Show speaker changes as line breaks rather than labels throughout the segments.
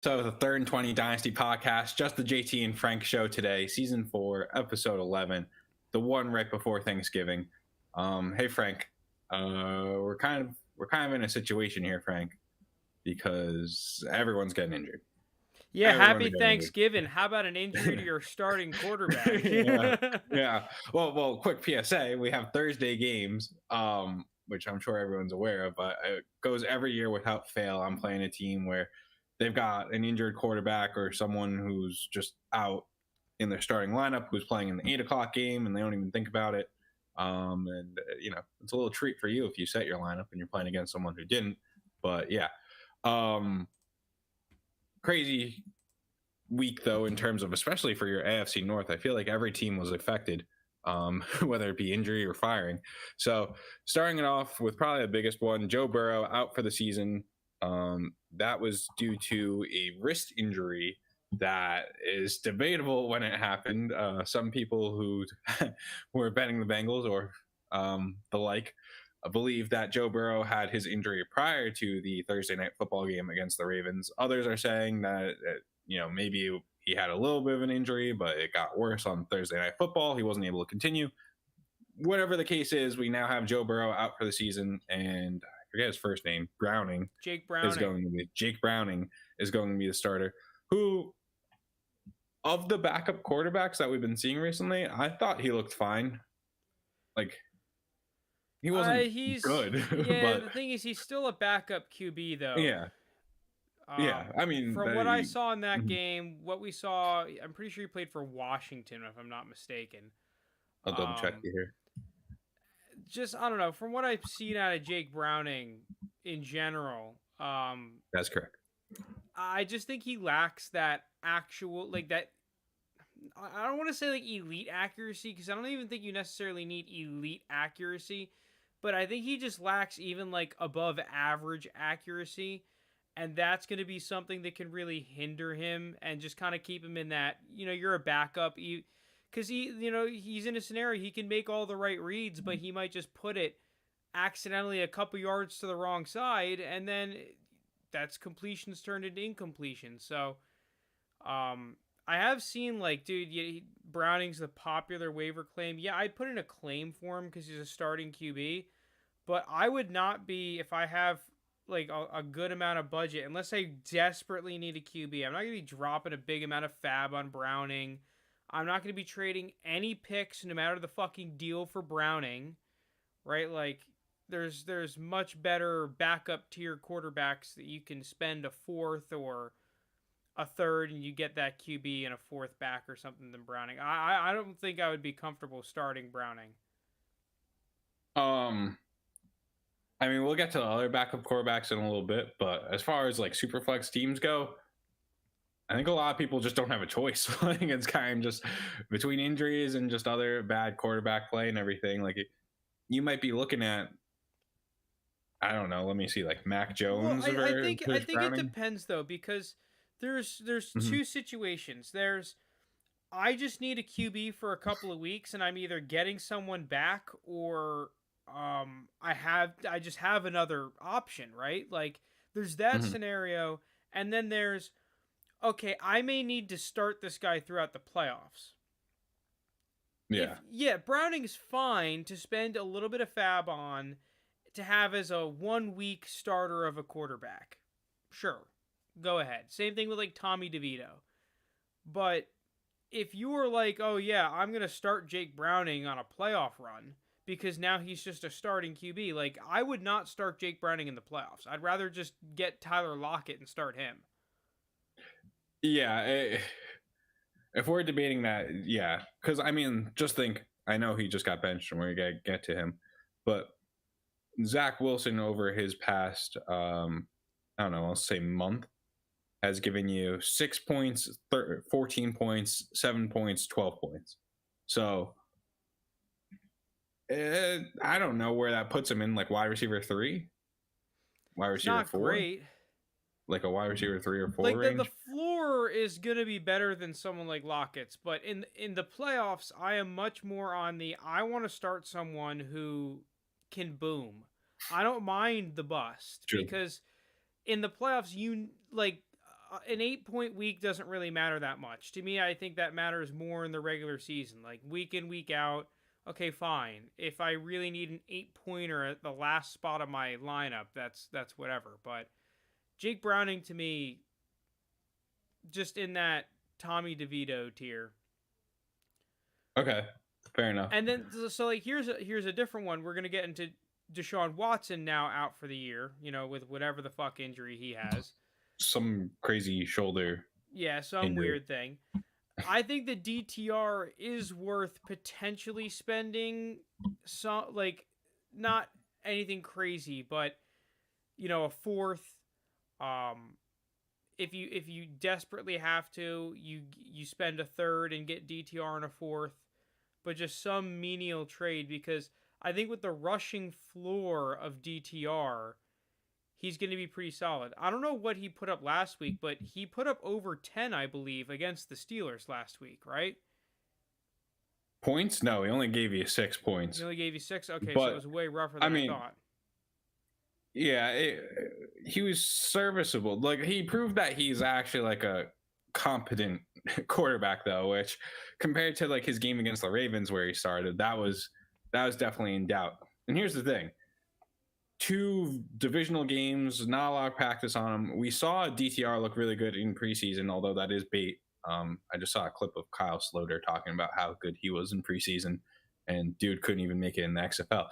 So the third and 20 Dynasty podcast, just the JT and Frank show today, season 4, episode 11, the one right before Thanksgiving. Hey Frank, we're kind of in a situation here, Frank, because everyone's getting injured.
Yeah,
Everyone's
happy
getting
Thanksgiving. How about an injury to your starting quarterback?
injured. Yeah, yeah. Well, quick PSA: we have Thursday games, which I'm sure everyone's aware of, but it goes every year without fail. I'm playing a team where they've got an injured quarterback or someone who's just out in their starting lineup who's playing in the 8 o'clock game and they don't even think about it. It's a little treat for you if you set your lineup and you're playing against someone who didn't. But yeah, crazy week though in terms of, especially for your AFC North. I feel like every team was affected, whether it be injury or firing. So starting it off with probably the biggest one, Joe Burrow out for the season. That was due to a wrist injury that is debatable when it happened. Some people who were betting the Bengals or the like believe that Joe Burrow had his injury prior to the Thursday night football game against the Ravens. Others are saying that maybe he had a little bit of an injury, but it got worse on Thursday night football. He wasn't able to continue. Whatever the case is, we now have Joe Burrow out for the season, and I forget his first name.
Jake Browning.
Jake Browning is going to be the starter. Who, of the backup quarterbacks that we've been seeing recently, I thought he looked fine. Like, he wasn't
he's
good,
yeah.
but
The thing is, he's still a backup QB though.
yeah, yeah. I mean,
From what I saw in that game, what we saw, I'm pretty sure he played for Washington, if I'm not mistaken.
I'll double check you here.
Just I don't know. From what I've seen out of Jake Browning in general,
That's correct.
I just think he lacks that actual that. I don't want to say elite accuracy because I don't even think you necessarily need elite accuracy, but I think he just lacks even above average accuracy, and that's going to be something that can really hinder him and just kind of keep him in that you're a backup because he's in a scenario he can make all the right reads, but he might just put it accidentally a couple yards to the wrong side, and then that's completions turned into incompletion. So, I have seen Browning's the popular waiver claim. Yeah, I'd put in a claim for him because he's a starting QB, but I would not be if I have a good amount of budget unless I desperately need a QB. I'm not gonna be dropping a big amount of fab on Browning. I'm not gonna be trading any picks no matter the fucking deal for Browning, right? There's much better backup tier quarterbacks that you can spend a fourth or a third and you get that QB and a fourth back or something than Browning. I don't think I would be comfortable starting Browning.
I mean, we'll get to the other backup quarterbacks in a little bit, but as far as super flex teams go, I think a lot of people just don't have a choice. It's kind of just between injuries and just other bad quarterback play and everything. You might be looking at, I don't know. Let me see, Mac Jones.
Well, I think it depends though, because there's two situations. There's I just need a QB for a couple of weeks, and I'm either getting someone back or I just have another option, right? There's that scenario, and then there's okay, I may need to start this guy throughout the playoffs.
Yeah.
Browning's fine to spend a little bit of fab on to have as a 1 week starter of a quarterback. Sure. Go ahead. Same thing with Tommy DeVito. But if you were oh yeah, I'm going to start Jake Browning on a playoff run because now he's just a starting QB, I would not start Jake Browning in the playoffs. I'd rather just get Tyler Lockett and start him.
Yeah. If we're debating that, yeah. Because, I mean, just think, I know he just got benched and we're going to get to him. But Zach Wilson over his past, I don't know, I'll say month, has given you 6 points, 14 points, 7 points, 12 points. So, I don't know where that puts him in, wide receiver 3? Wide receiver
not
4?
Great.
A wide receiver 3 or 4
range?
The
floor is going to be better than someone like Lockett's, but in the playoffs, I am much more on I want to start someone who can boom. I don't mind the bust. True. Because in the playoffs, an 8-point week doesn't really matter that much to me. I think that matters more in the regular season, like week in, week out. Okay, fine. If I really need an 8-pointer at the last spot of my lineup, that's whatever. But Jake Browning to me, just in that Tommy DeVito tier.
Okay, fair enough.
And then so like here's a different one. We're gonna get into Deshaun Watson now out for the year, with whatever the fuck injury he has.
Some crazy shoulder.
Yeah, some
injury.
weird thing. I think the DTR is worth potentially spending some, like, not anything crazy, but a fourth. If you desperately have to, you spend a third and get DTR in a fourth, but just some menial trade, because I think with the rushing floor of DTR, he's going to be pretty solid. I don't know what he put up last week, but he put up over 10, I believe, against the Steelers last week, right?
Points? No, he only gave you 6 points.
He only gave you 6? Okay,
but,
so it was way rougher than I thought.
Yeah, he was serviceable. Like, he proved that he's actually like a competent quarterback, though, which compared to like his game against the Ravens where he started, that was definitely in doubt. And here's the thing. 2 divisional games, not a lot of practice on him. We saw DTR look really good in preseason, although that is bait. I just saw a clip of Kyle Sloter talking about how good he was in preseason, and dude couldn't even make it in the XFL.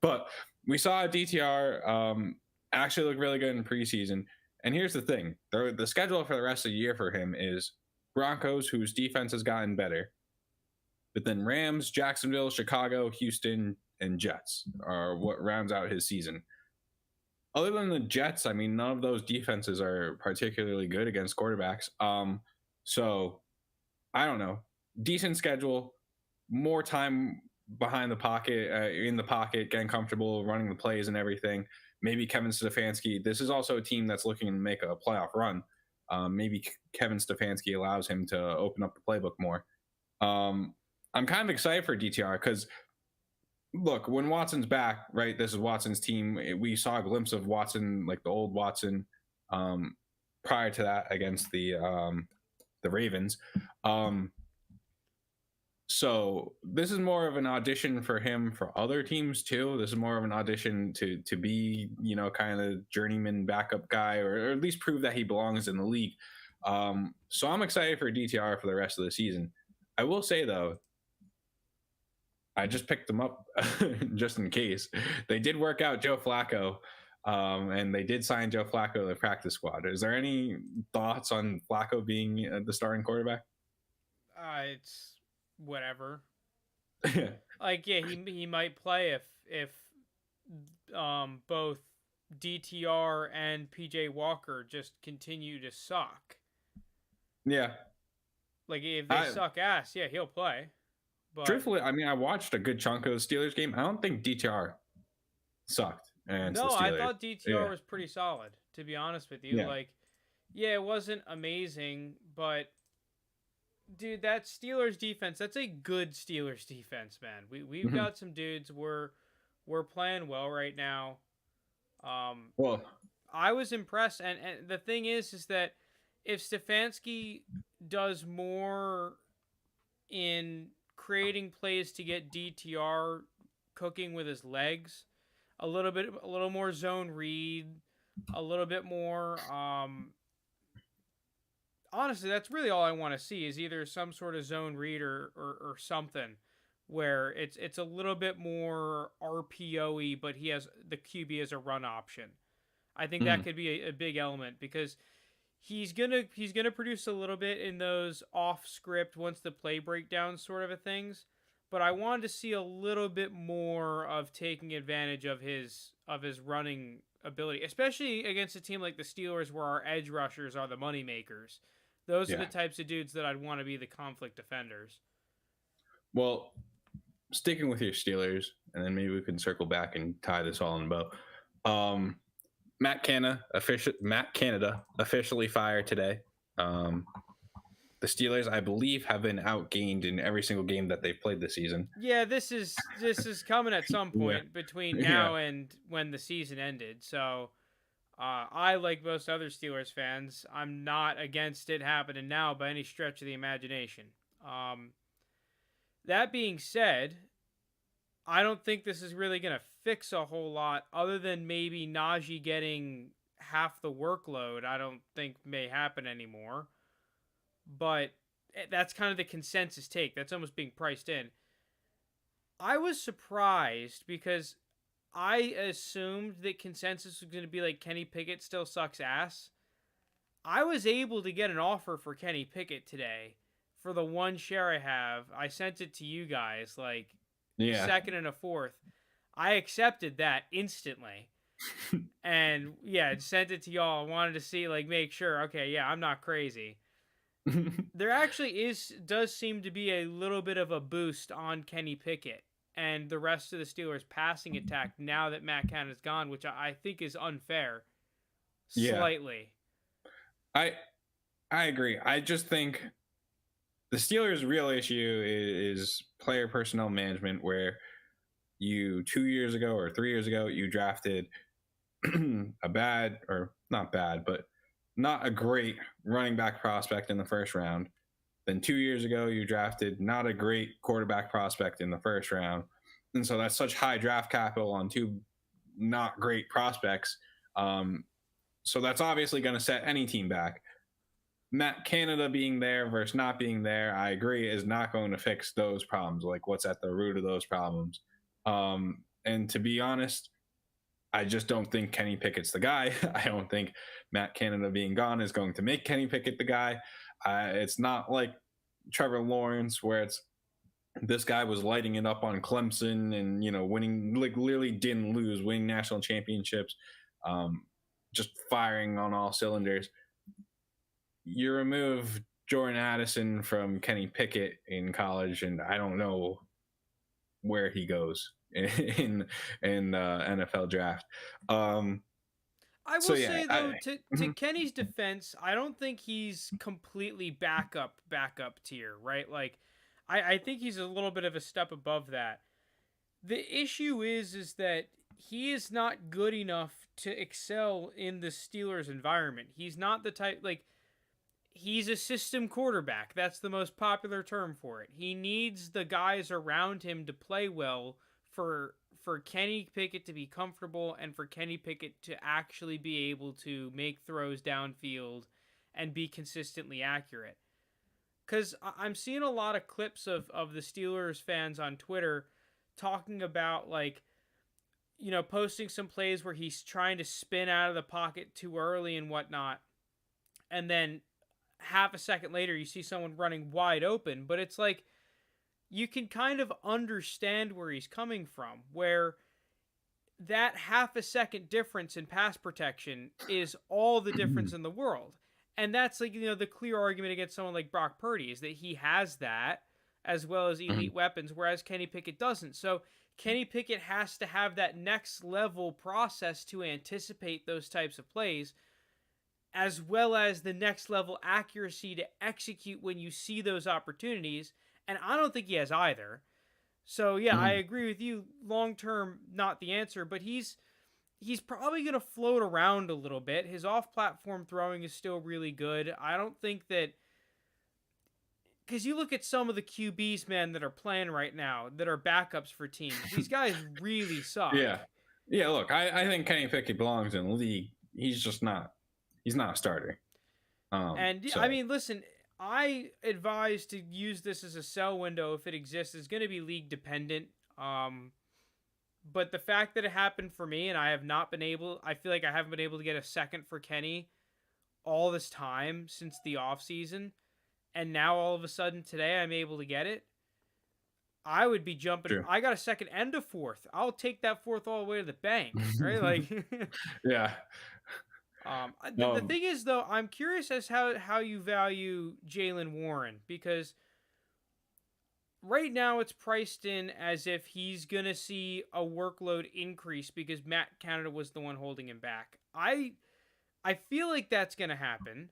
But we saw DTR actually look really good in preseason. And here's the thing. The schedule for the rest of the year for him is Broncos, whose defense has gotten better. But then Rams, Jacksonville, Chicago, Houston, and Jets are what rounds out his season. Other than the Jets, I mean, none of those defenses are particularly good against quarterbacks. So I don't know. Decent schedule, more time behind the pocket, in the pocket, getting comfortable, running the plays and everything. Maybe Kevin Stefanski. This is also a team that's looking to make a playoff run. Maybe Kevin Stefanski allows him to open up the playbook more. I'm kind of excited for DTR because, look, when Watson's back, right, this is Watson's team. We saw a glimpse of Watson, like the old Watson, prior to that against the Ravens. So this is more of an audition for him for other teams too. This is more of an audition to be, kind of journeyman backup guy, or at least prove that he belongs in the league. So I'm excited for DTR for the rest of the season. I will say though, I just picked them up just in case. They did work out Joe Flacco, and they did sign Joe Flacco to the practice squad. Is there any thoughts on Flacco being the starting quarterback?
It's whatever. Like, yeah, he might play if both DTR and PJ Walker just continue to suck.
Yeah.
Like, if they suck ass, yeah, he'll play. But
truthfully, I mean, I watched a good chunk of the Steelers game. I don't think DTR sucked.
No, I thought DTR was pretty solid, to be honest with you. Yeah. Like, yeah, it wasn't amazing, but dude, that Steelers defense, that's a good Steelers defense, man. We've got some dudes we're playing well right now. Well, I was impressed, and the thing is that if Stefanski does more in creating plays to get DTR cooking with his legs, a little more zone read, a little bit more. Honestly, that's really all I want to see is either some sort of zone read or something where it's a little bit more RPO-y, but he has the QB as a run option. I think that could be a big element because he's gonna produce a little bit in those off script once the play breakdown sort of things, but I wanted to see a little bit more of taking advantage of his running ability, especially against a team like the Steelers where our edge rushers are the money makers. Those are the types of dudes that I'd want to be the conflict defenders. Well,
sticking with your Steelers, and then maybe we can circle back and tie this all in a bow. Matt Canada officially fired today. The Steelers, I believe, have been outgained in every single game that they've played this season.
Yeah, this is coming at some point between now and when the season ended. So I, like most other Steelers fans, I'm not against it happening now by any stretch of the imagination. Um, that being said, I don't think this is really going to fix a whole lot other than maybe Najee getting half the workload. I don't think may happen anymore. But that's kind of the consensus take. That's almost being priced in. I was surprised because I assumed that consensus was going to be like Kenny Pickett still sucks ass. I was able to get an offer for Kenny Pickett today for the one share I have. I sent it to you guys like
Yeah.
second and a fourth. I accepted that instantly. And yeah, sent it to y'all. I wanted to see, like, make sure, okay, yeah, I'm not crazy. There actually does seem to be a little bit of a boost on Kenny Pickett and the rest of the Steelers' passing attack now that Matt Canada's gone, which I think is unfair.
Yeah.
Slightly.
I agree. I just think the Steelers' real issue is player personnel management, where you 2 years ago or 3 years ago, you drafted a bad, or not bad, but not a great running back prospect in the first round. Then 2 years ago, you drafted not a great quarterback prospect in the first round. And so that's such high draft capital on two not great prospects. So that's obviously going to set any team back. Matt Canada being there versus not being there, I agree, is not going to fix those problems. Like, what's at the root of those problems? And to be honest, I just don't think Kenny Pickett's the guy. I don't think Matt Canada being gone is going to make Kenny Pickett the guy. It's not like Trevor Lawrence, where it's this guy was lighting it up on Clemson and, you know, winning, like literally didn't lose, winning national championships, just firing on all cylinders. You remove Jordan Addison from Kenny Pickett in college, and I don't know where he goes in NFL draft.
I will say though, to Kenny's defense, I don't think he's completely backup tier, right? Like, I think he's a little bit of a step above that. The issue is that he is not good enough to excel in the Steelers environment. He's not the type, like, he's a system quarterback. That's the most popular term for it. He needs the guys around him to play well for Kenny Pickett to be comfortable and for Kenny Pickett to actually be able to make throws downfield and be consistently accurate. Because I'm seeing a lot of clips of the Steelers fans on Twitter talking about, like, you know, posting some plays where he's trying to spin out of the pocket too early and whatnot. And then half a second later, you see someone running wide open. But it's like, you can kind of understand where he's coming from, where that half a second difference in pass protection is all the difference in the world. And that's, like, you know, the clear argument against someone like Brock Purdy is that he has that as well as elite weapons, whereas Kenny Pickett doesn't. So Kenny Pickett has to have that next level process to anticipate those types of plays, as well as the next level accuracy to execute when you see those opportunities. And I don't think he has either. So yeah, I agree with you. Long term, not the answer, but he's probably going to float around a little bit. His off-platform throwing is still really good. I don't think that, because you look at some of the QBs, man, that are playing right now, that are backups for teams. These guys really suck.
Yeah. Look, I think Kenny Pickett belongs in the league. He's just not. He's not a starter.
I mean, listen, I advise to use this as a sell window if it exists. It's going to be league dependent. But the fact that it happened for me and I feel like I haven't been able to get a second for Kenny all this time since the offseason, and now all of a sudden today I'm able to get it, I would be jumping. Sure. I got a second and a fourth. I'll take that fourth all the way to the bank, right? Like,
yeah.
The thing is, though, I'm curious as how you value Jaylen Warren, because right now it's priced in as if he's going to see a workload increase because Matt Canada was the one holding him back. I feel like that's going to happen.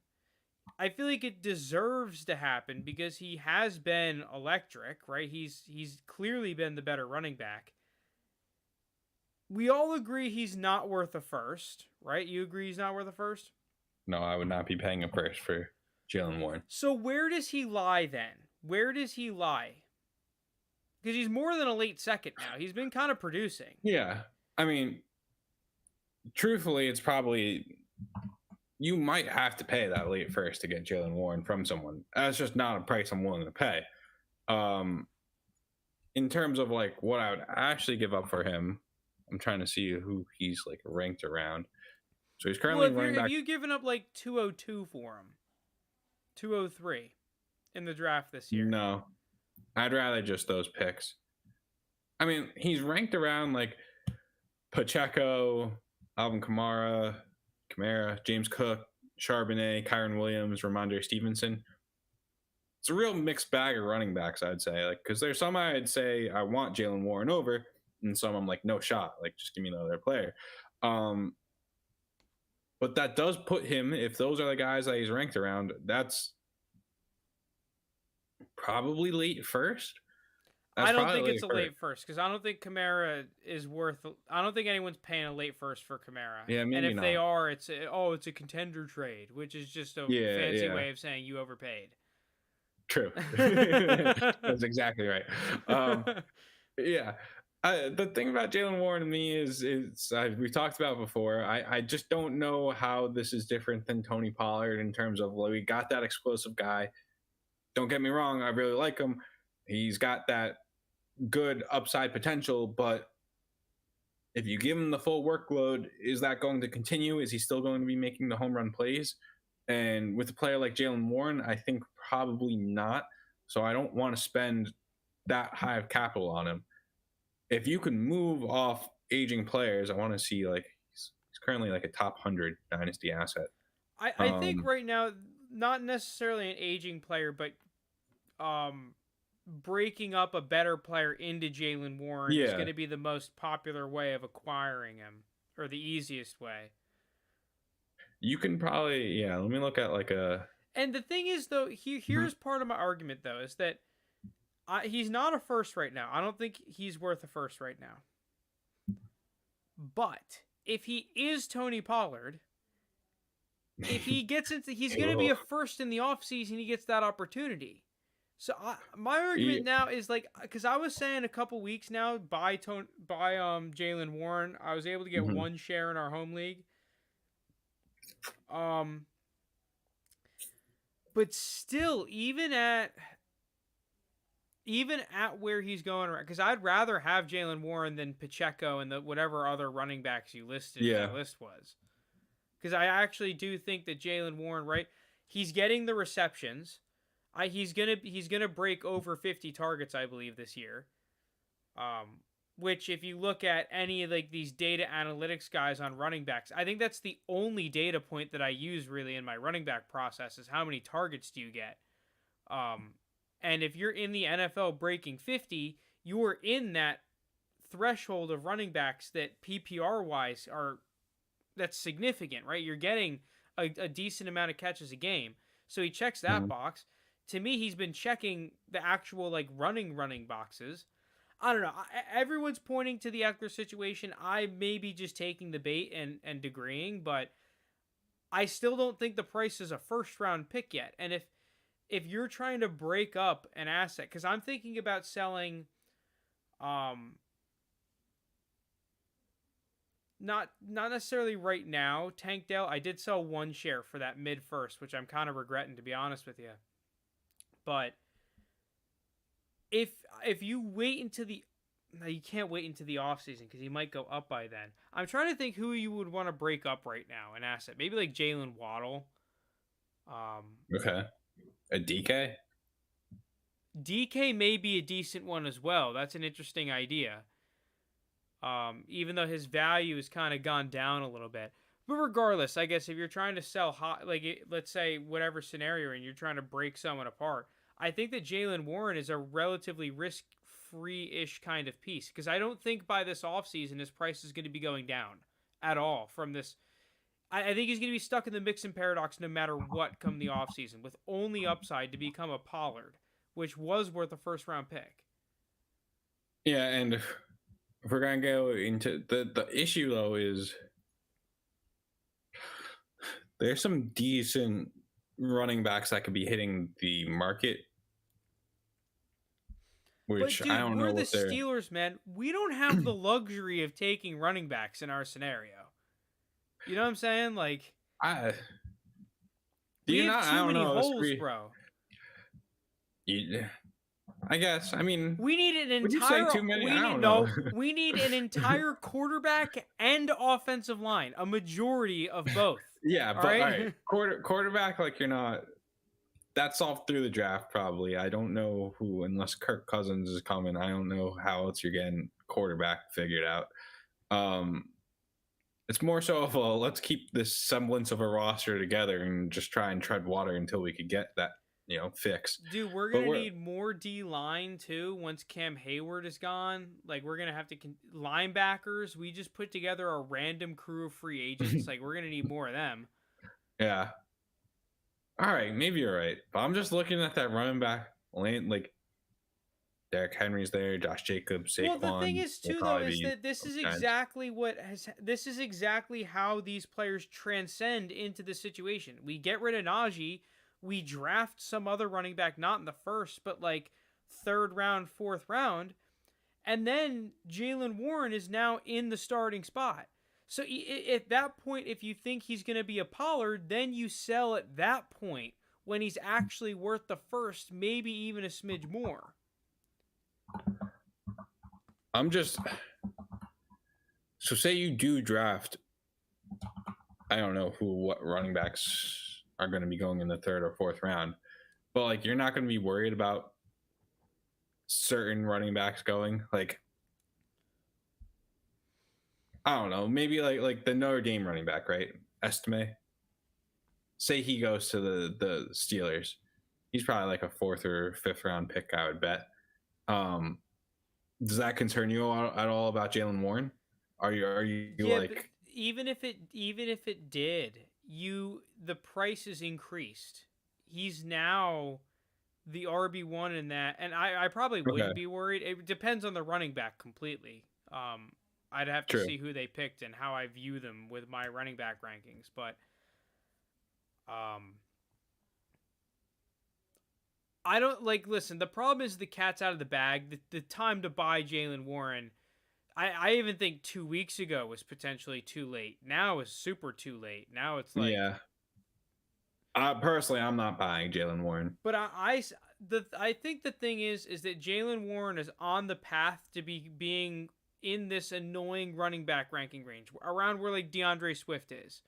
I feel like it deserves to happen because he has been electric, right? He's clearly been the better running back. We all agree he's not worth a first, right? You agree he's not worth a first?
No, I would not be paying a first for Jalen Warren.
So where does he lie then? Where does he lie? Because he's more than a late second now. He's been kind of producing.
Yeah. I mean, truthfully, it's probably you might have to pay that late first to get Jalen Warren from someone. That's just not a price I'm willing to pay. In terms of like what I would actually give up for him, I'm trying to see who he's like ranked around. So he's currently running back.
Have you given up like 202 for him? 203 in the draft this year?
No, I'd rather just those picks. I mean, he's ranked around like Pacheco, Alvin Kamara, James Cook, Charbonnet, Kyron Williams, Ramondre Stevenson. It's a real mixed bag of running backs, I'd say. Like, because there's some I'd say I want Jalen Warren over, and some I'm like, no shot. Like, just give me another player. But that does put him, if those are the guys that he's ranked around, that's probably late first.
I don't think it's a late first because I don't think Kamara is worth. I don't think anyone's paying a late first for Kamara.
Yeah, maybe
and if
not.
they are, it's a contender trade, which is just a fancy way of saying you overpaid.
True. That's exactly right. Yeah. The thing about Jalen Warren to me is we've talked about before. I just don't know how this is different than Tony Pollard in terms of we got that explosive guy. Don't get me wrong, I really like him. He's got that good upside potential, but if you give him the full workload, is that going to continue? Is he still going to be making the home run plays? And with a player like Jalen Warren, I think probably not. So I don't want to spend that high of capital on him. If you can move off aging players, I want to see he's currently like a top 100 Dynasty asset.
I think right now, not necessarily an aging player, but breaking up a better player into Jalen Warren is going to be the most popular way of acquiring him, or the easiest way.
You can probably, let me look at
And the thing is, though, here's part of my argument, though, is that he's not a first right now. I don't think he's worth a first right now. But if he is Tony Pollard, if he gets into, he's going to be a first in the offseason, he gets that opportunity. So my argument now is because I was saying a couple weeks now, buy Jalen Warren. I was able to get one share in our home league. But still, even at where he's going, because I'd rather have Jalen Warren than Pacheco and the whatever other running backs you listed in the list was. Because I actually do think that Jalen Warren, right, he's getting the receptions. He's gonna break over 50 targets, I believe, this year. Which, if you look at any of these data analytics guys on running backs, I think that's the only data point that I use really in my running back process is how many targets do you get. And if you're in the NFL breaking 50, you are in that threshold of running backs that PPR wise that's significant, right? You're getting a decent amount of catches a game. So he checks that box. To me, he's been checking the actual running boxes. I don't know. Everyone's pointing to the Eckler situation. I may be just taking the bait and agreeing, but I still don't think the price is a first round pick yet. And if you're trying to break up an asset, because I'm thinking about selling, not necessarily right now, Tank Dell. I did sell one share for that mid first, which I'm kind of regretting, to be honest with you. But if you wait into you can't wait into the offseason because he might go up by then. I'm trying to think who you would want to break up right now, an asset. Maybe like Jalen Waddle.
Okay. A DK?
DK may be a decent one as well. That's an interesting idea. Even though his value has kind of gone down a little bit. But regardless, I guess if you're trying to sell hot, let's say whatever scenario and you're trying to break someone apart, I think that Jalen Warren is a relatively risk-free-ish kind of piece because I don't think by this offseason his price is going to be going down at all from this. I think he's going to be stuck in the Mixon paradox no matter what come the offseason with only upside to become a Pollard, which was worth a first-round pick.
Yeah, and if we're gonna go into the issue though is there's some decent running backs that could be hitting the market,
But
which I
dude,
don't
we're
know
the
what they're.
Steelers, man. We don't have the luxury of taking running backs in our scenario. You know what I'm saying? Like,
I do
we
you
have
not? I
too
don't
many
know.
holes, bro.
You, I guess. I mean,
We need an
would you say
entire
too many?
we
I
need
don't know.
no, we need an entire quarterback and offensive line, a majority of both.
Yeah,
All
but all
right?
right, quarterback. Like you're not. That's all through the draft, probably. I don't know who, unless Kirk Cousins is coming. I don't know how else you're getting quarterback figured out. Um, it's more so of a let's keep this semblance of a roster together and just try and tread water until we could get that fix.
Dude, we're
But
gonna
we're
need more D line too once Cam Hayward is gone. Like we're gonna have to linebackers. We just put together a random crew of free agents. Like we're gonna need more of them.
yeah. All right, maybe you're right, but I'm just looking at that running back lane. Like Derrick Henry's there, Josh Jacobs,
Well, the thing
Saquon
is
will
too though
probably
is
be
that this is
those guys.
exactly this is exactly how these players transcend into the situation. We get rid of Najee, we draft some other running back, not in the first, but like third round, fourth round, and then Jalen Warren is now in the starting spot. So at that point, if you think he's going to be a Pollard, then you sell at that point when he's actually worth the first, maybe even a smidge more.
I'm just so say you do draft. I don't know what running backs are going to be going in the third or fourth round, but like you're not going to be worried about certain running backs going. Like I don't know, maybe like the Notre Dame running back, right? Estime. Say he goes to the Steelers, he's probably like a fourth or fifth round pick, I would bet. Does that concern you at all about Jalen Warren? Are you
Yeah, but
like
even if it did, the price is increased. He's now the RB1 in that, and I probably
okay?
wouldn't be worried. It depends on the running back completely. I'd have to
True.
see who they picked and how I view them with my running back rankings, but um I don't like listen, the problem is the cat's out of the bag. The time to buy Jalen Warren, I even think 2 weeks ago was potentially too late. Now is super too late. Now it's like,
Yeah. Personally, I'm not buying Jalen Warren.
but I think the thing is that Jalen Warren is on the path to being in this annoying running back ranking range around where like DeAndre Swift is,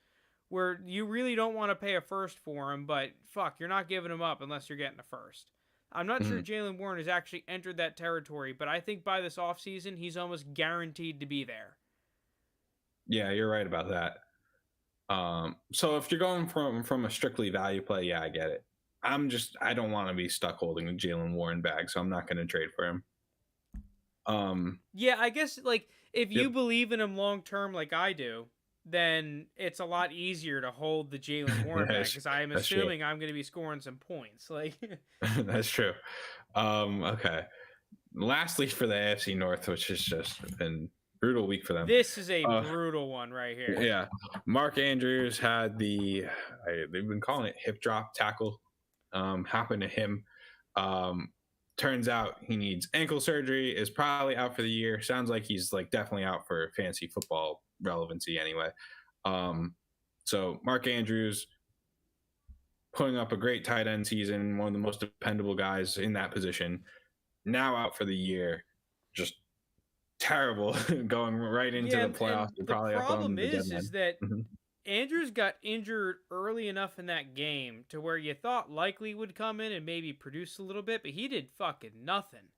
where you really don't want to pay a first for him, but fuck, you're not giving him up unless you're getting a first. I'm not sure
Mhm.
Jalen Warren has actually entered that territory, but I think by this offseason, he's almost guaranteed to be there.
Yeah, you're right about that. So if you're going from a strictly value play, yeah, I get it. I don't want to be stuck holding a Jalen Warren bag, so I'm not going to trade for him.
Yeah, I guess like if you
Yep.
believe in him long term, like I do, then it's a lot easier to hold the Jalen Warren back
that's
because I'm
that's true.
assuming I'm going to be scoring some points. Like,
That's true. Okay. Lastly, for the AFC North, which has just been brutal week for them.
this is a
Uh,
brutal one right here.
Yeah, Mark Andrews had they've been calling it hip drop tackle happen to him. Turns out he needs ankle surgery, is probably out for the year. Sounds like he's like definitely out for fantasy football relevancy anyway. So Mark Andrews putting up a great tight end season, one of the most dependable guys in that position, now out for the year. Just terrible going right into
Yeah,
the playoffs.
and the
Probably up on
problem
the
is
deadline.
that
Mhm.
Andrews got injured early enough in that game to where you thought likely would come in and maybe produce a little bit, but he did fucking nothing.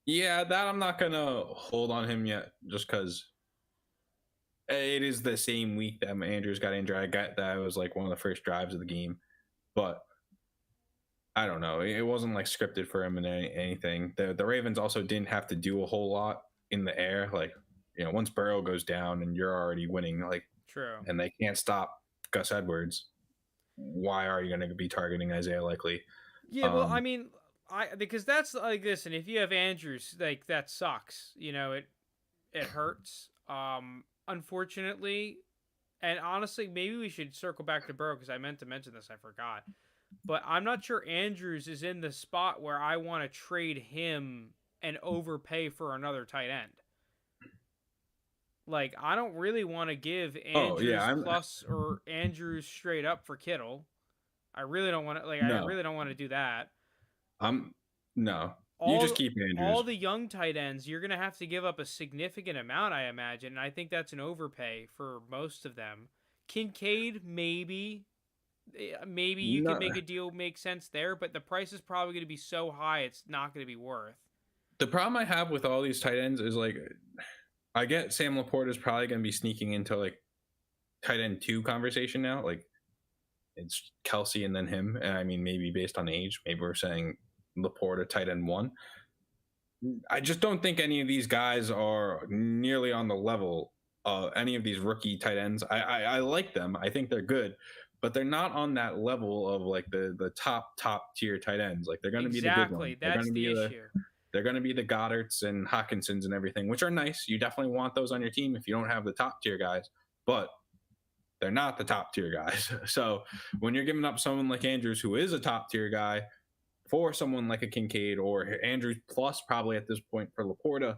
Yeah, that I'm not gonna hold on him yet, just because it is the same week that Andrews got injured. I got that it was like one of the first drives of the game, but I don't know. It wasn't like scripted for him in anything. The Ravens also didn't have to do a whole lot in the air. Like once Burrow goes down and you're already winning, like,
True.
and they can't stop Gus Edwards. Why are you going to be targeting Isaiah Likely?
Yeah, well, I mean, because that's like, listen, if you have Andrews, like that sucks. It hurts. Unfortunately, and honestly, maybe we should circle back to Burrow because I meant to mention this, I forgot. But I'm not sure Andrews is in the spot where I want to trade him and overpay for another tight end. Like, I don't really want to give
Oh yeah,
Andrews plus or Andrews straight up for Kittle. I really don't want to. Like, I
no,
really don't want to do that.
I'm no. You just
all
keep
all
Andrews.
the young tight ends, you're gonna have to give up a significant amount, I imagine. And I think that's an overpay for most of them. Kincaid, maybe you
No,
can make a deal make sense there, but the price is probably going to be so high it's not going to be worth.
the problem I have with all these tight ends is like, I get Sam Laporta is probably going to be sneaking into like tight end 2 conversation now. Like it's Kelsey and then him, and I mean maybe based on age, maybe we're saying Laporta tight end 1. I just don't think any of these guys are nearly on the level of any of these rookie tight ends. I like them. I think they're good, but they're not on that level of like the top tier tight ends. Like they're going to be the good ones.
Exactly, that's the issue.
They're going to be the Goddards and Hawkinsons and everything, which are nice. You definitely want those on your team if you don't have the top tier guys, but they're not the top tier guys. So when you're giving up someone like Andrews, who is a top tier guy, for someone like a Kincaid or Andrews plus probably at this point for Laporta,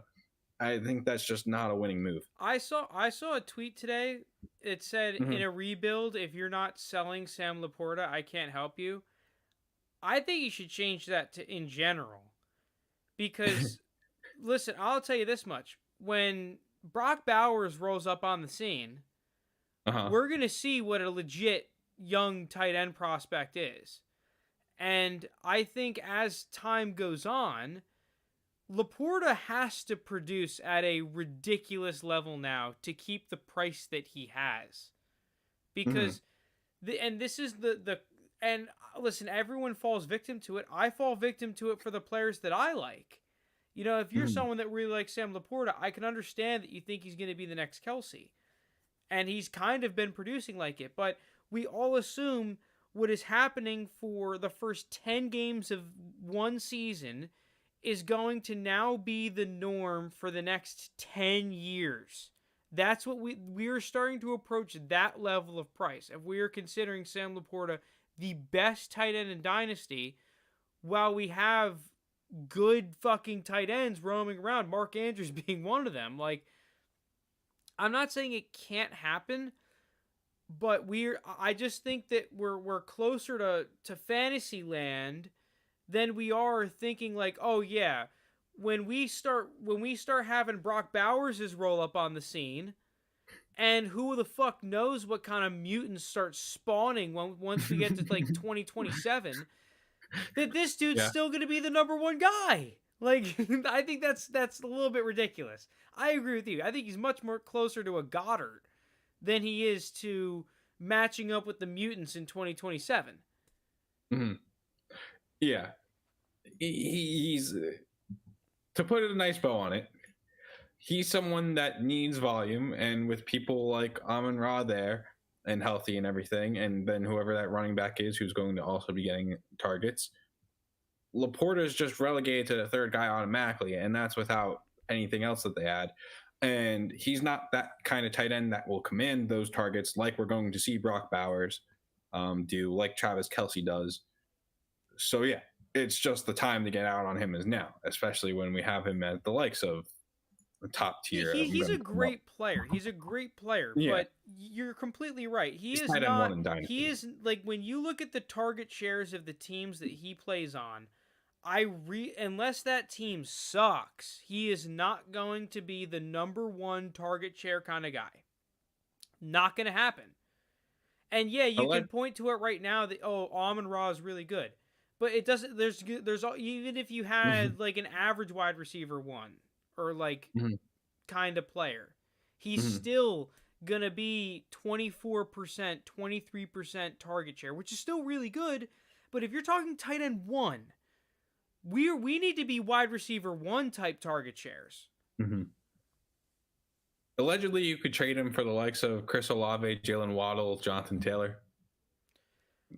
I think that's just not a winning move.
I saw a tweet today. It said, in a rebuild, if you're not selling Sam Laporta, I can't help you. I think you should change that to in general. Because, listen, I'll tell you this much. When Brock Bowers rolls up on the scene, we're going to see what a legit young tight end prospect is. And I think as time goes on, Laporta has to produce at a ridiculous level now to keep the price that he has. Because, this is and listen, everyone falls victim to it. I fall victim to it for the players that I like. If you're someone that really likes Sam Laporta, I can understand that you think he's going to be the next Kelsey. And he's kind of been producing like it. But we all assume what is happening for the first 10 games of one season is going to now be the norm for the next 10 years. That's what we're starting to approach that level of price. If we are considering Sam Laporta the best tight end in Dynasty, while we have good fucking tight ends roaming around, Mark Andrews being one of them. Like, I'm not saying it can't happen, but I just think that we're closer to fantasy land than we are thinking like, oh yeah, when we start having Brock Bowers' roll up on the scene, and who the fuck knows what kind of mutants start spawning once we get to like 2027, that this dude's still going to be the number one guy. Like, I think that's a little bit ridiculous. I agree with you. I think he's much more closer to a Goddard than he is to matching up with the mutants in 2027.
Yeah. He's, to put a nice bow on it, he's someone that needs volume, and with people like Amon-Ra there and healthy and everything, and then whoever that running back is who's going to also be getting targets, Laporta is just relegated to the third guy automatically, and that's without anything else that they add. And he's not that kind of tight end that will command those targets like we're going to see Brock Bowers do, like Travis Kelce does. So yeah, it's just the time to get out on him is now, especially when we have him at the likes of the top tier.
He's a great player. He's a great player, but you're completely right. He's tight end 1 in Dynasty. He is, like, when you look at the target shares of the teams that he plays on, unless that team sucks, he is not going to be the number one target share kind of guy. Not going to happen. And yeah, you can point to it right now that, Amon-Ra is really good. But it doesn't, there's even if you had like an average wide receiver 1 or like kind of player, he's still going to be 24%, 23% target share, which is still really good. But if you're talking tight end 1, we need to be wide receiver 1 type target shares.
Allegedly, you could trade him for the likes of Chris Olave, Jalen Waddle, Jonathan Taylor.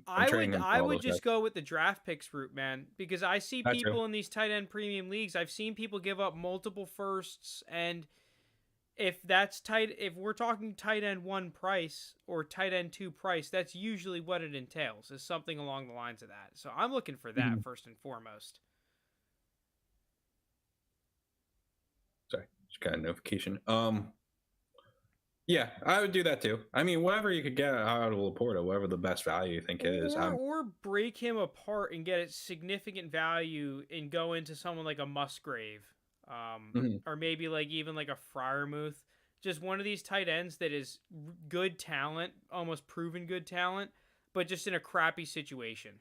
I'm
I
trading
would
them for
I
all
would
those guys.
just go with the draft picks route, man, because I see
That too.
people in these tight end premium leagues. I've seen people give up multiple firsts, and if we're talking tight end 1 price or tight end 2 price, that's usually what it entails, is something along the lines of that. So I'm looking for that
Mhm.
first and foremost.
Sorry, just got a notification. Yeah, I would do that too. I mean, whatever you could get out of Laporta, whatever the best value you think is.
Or break him apart and get a significant value and go into someone like a Musgrave,
Mhm.
or maybe like even like a Fryermuth, just one of these tight ends that is good talent, almost proven good talent, but just in a crappy situation.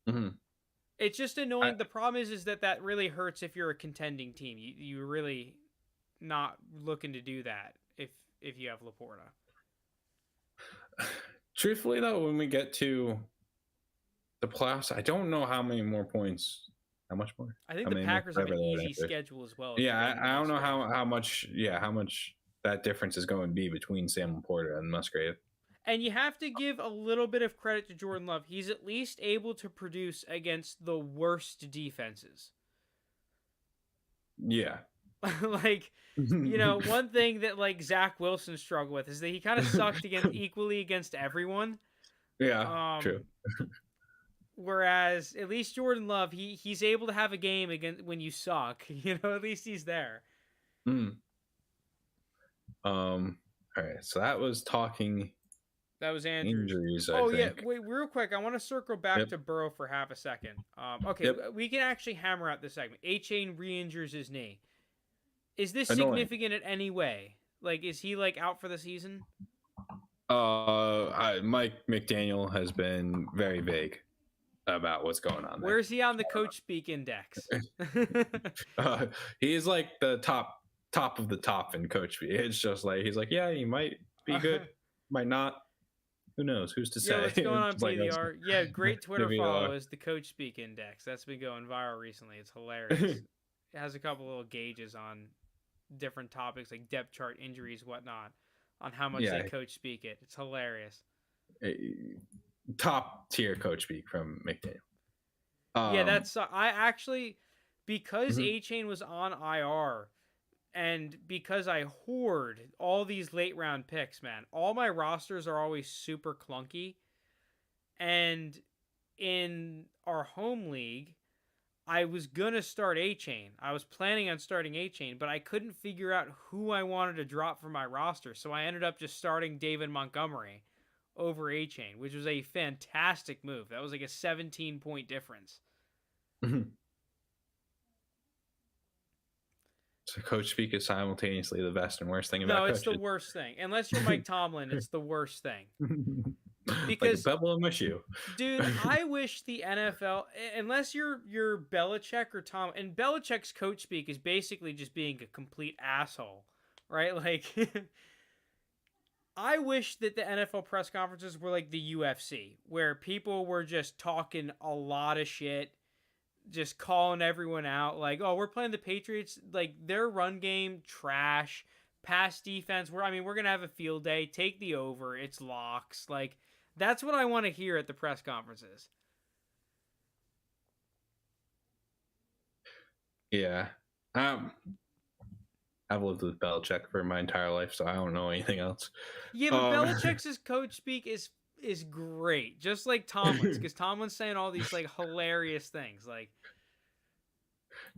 Mhm.
It's just
I,
annoying. The problem is that really hurts if you're a contending team. You're really not looking to do that if you have Laporta.
truthfully, though, when we get to the playoffs, I don't know how many more points. How much more?
I think
How
the
many more?
Packers have
Whatever
an
that
easy
answer is.
schedule as well if you're
Yeah,
getting the
I don't know
Musgrave.
how much. Yeah, how much that difference is going to be between Sam Laporta and Musgrave.
And you have to give a little bit of credit to Jordan Love. He's at least able to produce against the worst defenses.
Yeah.
Like, one thing that like Zach Wilson struggled with is that he kind of sucked equally against everyone.
Yeah. True.
Um, Whereas at least Jordan Love, he's able to have a game against when you suck. At least he's there.
Mm. All right. So that was talking
That was Andrews.
injuries, I
Oh yeah,
think.
wait, real quick. I want to circle back
Yep.
to Burrow for half a second. Okay,
Yep.
we can actually hammer out this segment. A-Chain re-injures his knee. Is this
Annoying.
significant in any way? Like, is he like out for the season?
Mike McDaniel has been very vague about what's going on
Where
there.
is he on the coach speak index?
He's like the top of the top in coach speak. It's just like he's like, yeah, he might be good, might not. Who knows? Who's to say?
Yo, what's going on,
It's like that's
PDR? Yeah, great Twitter
maybe
follow is the Coach Speak Index. That's been going viral recently. It's hilarious. It has a couple little gauges on different topics like depth chart, injuries, whatnot, on how much
yeah,
they coach speak it. It's hilarious.
top tier coach speak from McDaniel.
Yeah, that's I actually, because
Mhm.
A-Chain was on IR, and because I hoard all these late round picks, man, all my rosters are always super clunky. And in our home league, I was gonna start A-Chain. I was planning on starting A-Chain, but I couldn't figure out who I wanted to drop from my roster, so I ended up just starting David Montgomery over A-Chain, which was a fantastic move. That was like a 17-point difference.
So coach speak is simultaneously the best and worst thing about
No, it's the
coaches.
worst thing. Unless you're Mike Tomlin, it's the worst thing.
Because like a pebble in my shoe.
Dude, I wish the NFL, unless you're Belichick or Tom, and Belichick's coach speak is basically just being a complete asshole, right? Like, I wish that the NFL press conferences were like the UFC, where people were just talking a lot of shit, just calling everyone out. Like, oh, we're playing the Patriots, like their run game trash, pass defense. We're gonna have a field day. Take the over. It's locks. Like, that's what I want to hear at the press conferences.
Yeah. I've lived with Belichick for my entire life, so I don't know anything else.
Yeah, but Belichick's coach speak is great, just like Tomlin's, because Tomlin's saying all these like hilarious things. Like,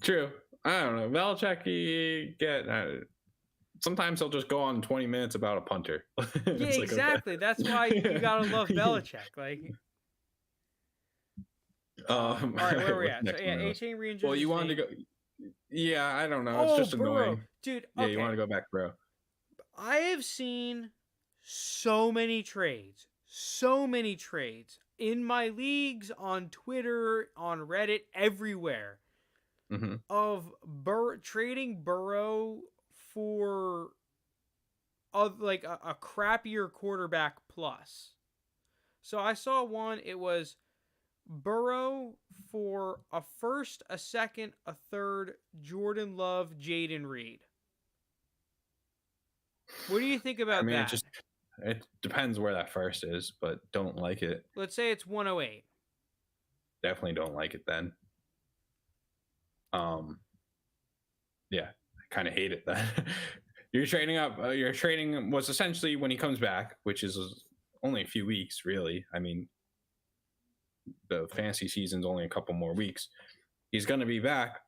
true. I don't know. Belichick, sometimes he'll just go on 20 minutes about a punter.
yeah,
Like,
exactly.
okay.
That's why you gotta love Belichick. Like, all right, where are we at? So yeah, A-Chain re-injures.
Well, you wanted to go. Yeah, I don't know. It's
Oh,
just
Burrow,
annoying,
dude.
Yeah,
Okay.
you want to go back, bro.
I have seen so many trades in my leagues, on Twitter, on Reddit, everywhere, of trading Burrow for like a crappier quarterback plus. So I saw one. It was Burrow for a first, a second, a third, Jordan Love, Jaden Reed. What do you think about that?
It depends where that first is, but don't like it.
Let's say it's 108.
Definitely don't like it then. Yeah, I kind of hate it then. You're trading up. You're trading was essentially when he comes back, which is only a few weeks, really. I mean, the fantasy season's only a couple more weeks. He's going to be back.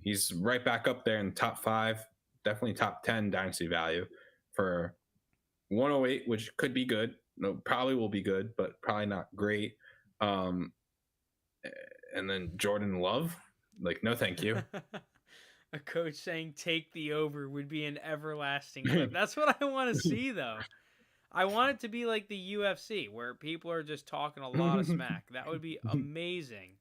He's right back up there in top 5, definitely top 10 dynasty value for 108, which could be good. No, probably will be good, but probably not great. And then Jordan Love, like, no, thank you.
A coach saying take the over would be an everlasting clip. That's what I want to see, though. I want it to be like the UFC, where people are just talking a lot of smack. That would be amazing.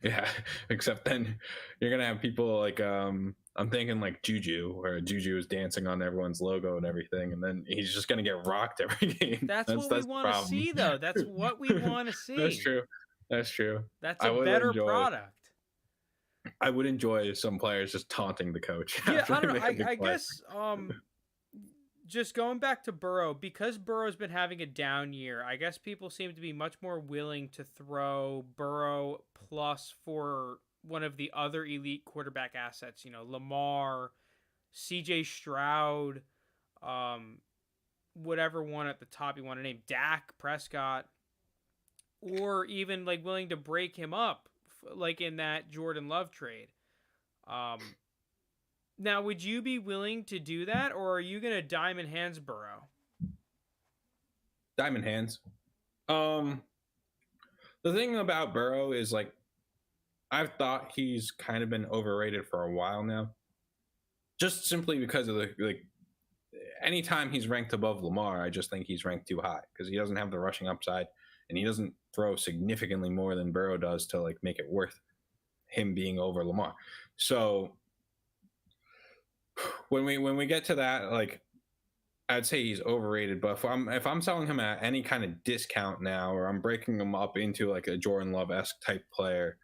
Yeah, except then you're gonna have people like I'm thinking like Juju, where Juju is dancing on everyone's logo and everything, and then he's just gonna get rocked every game.
That's what we want to see, though. That's what we want to see.
That's true. That's true.
That's a better product.
I would enjoy some players just taunting the coach.
Yeah, I don't know. I guess just going back to Burrow, because Burrow's been having a down year, I guess people seem to be much more willing to throw Burrow plus for one of the other elite quarterback assets. You know, Lamar, CJ Stroud, whatever one at the top you want to name, Dak Prescott, or even like willing to break him up, like in that Jordan Love trade. Now, would you be willing to do that, or are you going to diamond hands Burrow?
Diamond hands. The thing about Burrow is, like, I've thought he's kind of been overrated for a while now. Just simply because of the, like, anytime he's ranked above Lamar, I just think he's ranked too high because he doesn't have the rushing upside and he doesn't throw significantly more than Burrow does to, like, make it worth him being over Lamar. So when we get to that, like, I'd say he's overrated. But if I'm selling him at any kind of discount now, or I'm breaking him up into like a Jordan Love-esque type player,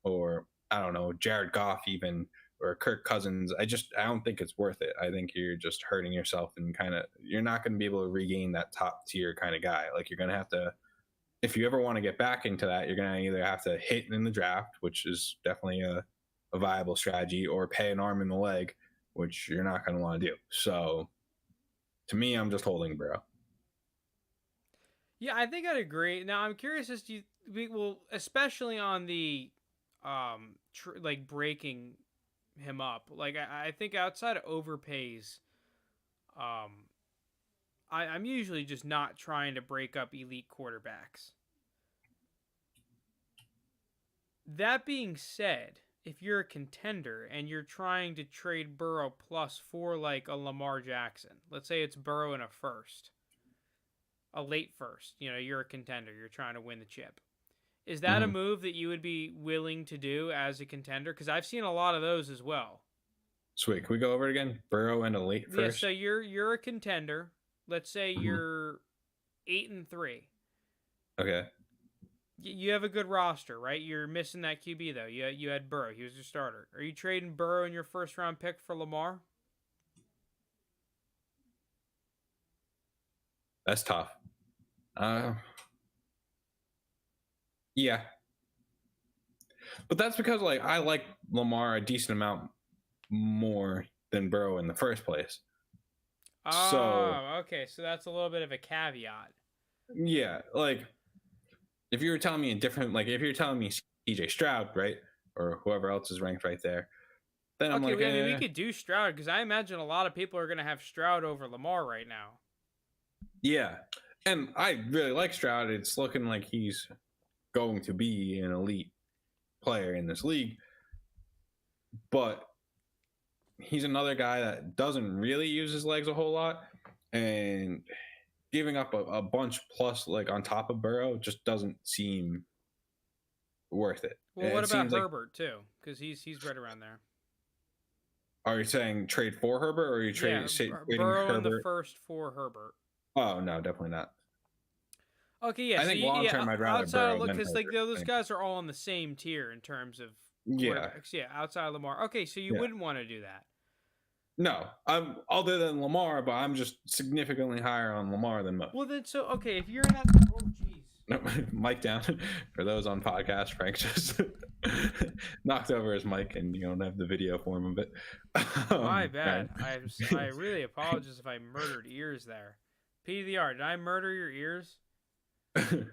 or I don't know, Jared Goff even, or Kirk Cousins, I don't think it's worth it. I think you're just hurting yourself, and you're not going to be able to regain that top tier kind of guy. Like, you're going to have to, if you ever want to get back into that, you're going to either have to hit in the draft, which is definitely a viable strategy, or pay an arm and a leg, which you're not going to want to do. So to me, I'm just holding Burrow.
Yeah, I think I'd agree. Now, I'm curious as to, especially on the, like, breaking him up. Like, I think outside of overpays, I'm usually just not trying to break up elite quarterbacks. That being said, if you're a contender and you're trying to trade Burrow plus for like a Lamar Jackson, let's say it's Burrow in a late first, you're a contender, you're trying to win the chip. Is that a move that you would be willing to do as a contender? Because I've seen a lot of those as well.
Sweet. Can we go over it again? Burrow and a late first?
Yeah, so you're a contender. Let's say you're 8-3.
Okay.
You have a good roster, right? You're missing that QB, though. You had Burrow. He was your starter. Are you trading Burrow in your first-round pick for Lamar?
That's tough. Yeah. But that's because, like, I like Lamar a decent amount more than Burrow in the first place.
Oh, okay. So that's a little bit of a caveat.
Yeah, like, if you were telling me if you're telling me CJ Stroud, right, or whoever else is ranked right there, then I'm like,
we could do Stroud, because I imagine a lot of people are going to have Stroud over Lamar right now.
Yeah, and I really like Stroud. It's looking like he's going to be an elite player in this league, but he's another guy that doesn't really use his legs a whole lot, and giving up a bunch plus, like, on top of Burrow just doesn't seem worth it.
Well, what about Herbert, too? Because he's right around there.
Are you saying trade for Herbert, or are you trading
Burrow
Herbert
in the first for Herbert?
Oh, no, definitely not.
Okay, yeah.
I think long term, I'd rather Burrow than
because those guys are all on the same tier in terms of quarterbacks. Yeah, outside of Lamar. Okay, so you wouldn't want to do that.
No, I'm other than Lamar, but I'm just significantly higher on Lamar than most.
Well, then, so okay, if you're in that, oh jeez,
No, mic down for those on podcast. Frank just knocked over his mic, and you don't have the video form of it.
my bad.
Right.
I really apologize if I murdered ears there. PDR, did I murder your ears?
To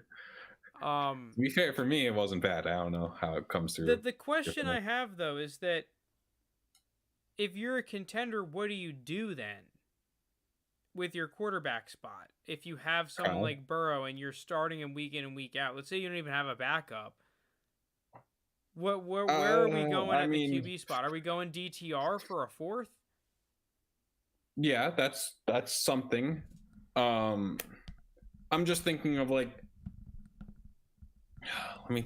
be fair, for me, it wasn't bad. I don't know how it comes through.
The question I have though is that if you're a contender, what do you do then with your quarterback spot? If you have someone
Kyle?
like Burrow and you're starting him week in and week out, let's say you don't even have a backup. Where are we going
I
at
mean,
the QB spot? Are we going DTR for a fourth?
yeah, that's something. I'm just thinking of like, let me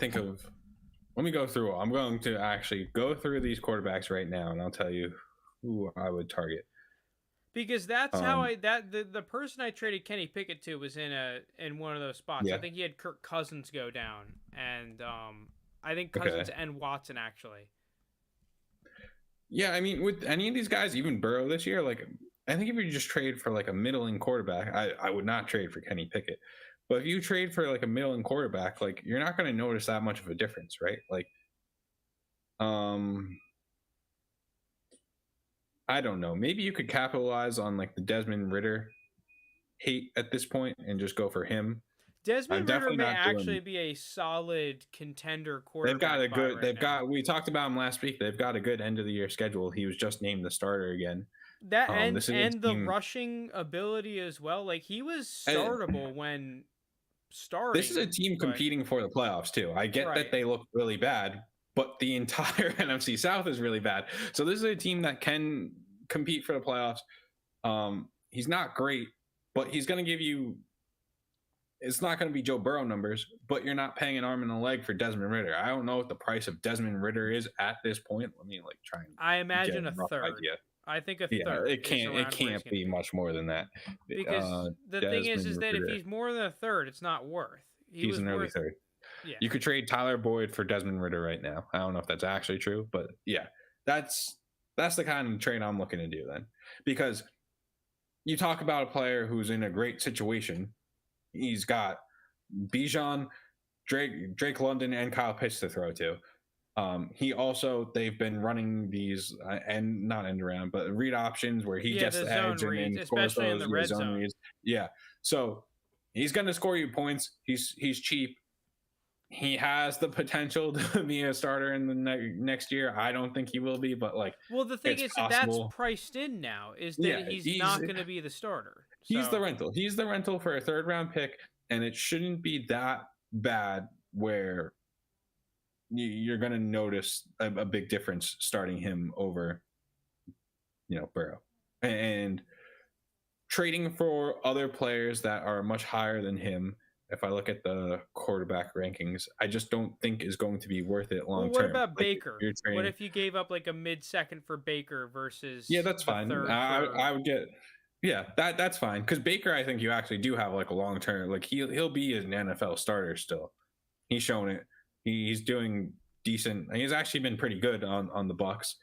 go through. I'm going to actually go through these quarterbacks right now, and I'll tell you who I would target.
Because that's how the person I traded Kenny Pickett to was in one of those spots.
Yeah.
I think he had Kirk Cousins go down, and I think Cousins and Watson actually.
Yeah, I mean, with any of these guys, even Burrow this year, like I think if you just trade for like a middling quarterback, I would not trade for Kenny Pickett. But if you trade for like a middling quarterback, like you're not going to notice that much of a difference, right? Like, I don't know. Maybe you could capitalize on like the Desmond Ritter hate at this point and just go for him.
Desmond Ritter may actually be a solid contender quarterback.
They've got a good. We talked about him last week. They've got a good end of the year schedule. He was just named the starter again.
That and the rushing ability as well. Like he was startable when starting.
This is a team competing for the playoffs too. I get that they look really bad, but the entire NFC South is really bad. So this is a team that can compete for the playoffs. He's not great, but he's going to give you. It's not going to be Joe Burrow numbers, but you're not paying an arm and a leg for Desmond Ritter. I don't know what the price of Desmond Ritter is at this point. Let me like try and.
I imagine a third. Idea. I think a third.
Yeah, it can't be much more than that.
Because the thing is that if he's more than a third, it's not worth.
He's an early third. Yeah. You could trade Tyler Boyd for Desmond Ritter right now. I don't know if that's actually true, but yeah, that's the kind of trade I'm looking to do then. Because you talk about a player who's in a great situation. He's got Bijan, Drake London, and Kyle Pitts to throw to. They've been running these and not end around, but read options where he gets the edge and
especially in the red zone.
Reads. Yeah, so he's going to score you points. He's cheap. He has the potential to be a starter in the next year. I don't think he will be, but like,
well, the thing is that's priced in now. Is that he's not going to be the starter. So.
He's the rental. He's the rental for a third round pick, and it shouldn't be that bad where you're going to notice a big difference starting him over, Burrow. And trading for other players that are much higher than him, if I look at the quarterback rankings, I just don't think is going to be worth it long term.
What about Baker? What if you gave up like a mid-second for Baker versus?
Yeah, that's fine. I would get. Yeah, that's fine because Baker, I think you actually do have like a long term. Like he'll be an NFL starter still. He's shown it. He's doing decent. He's actually been pretty good on the Bucks.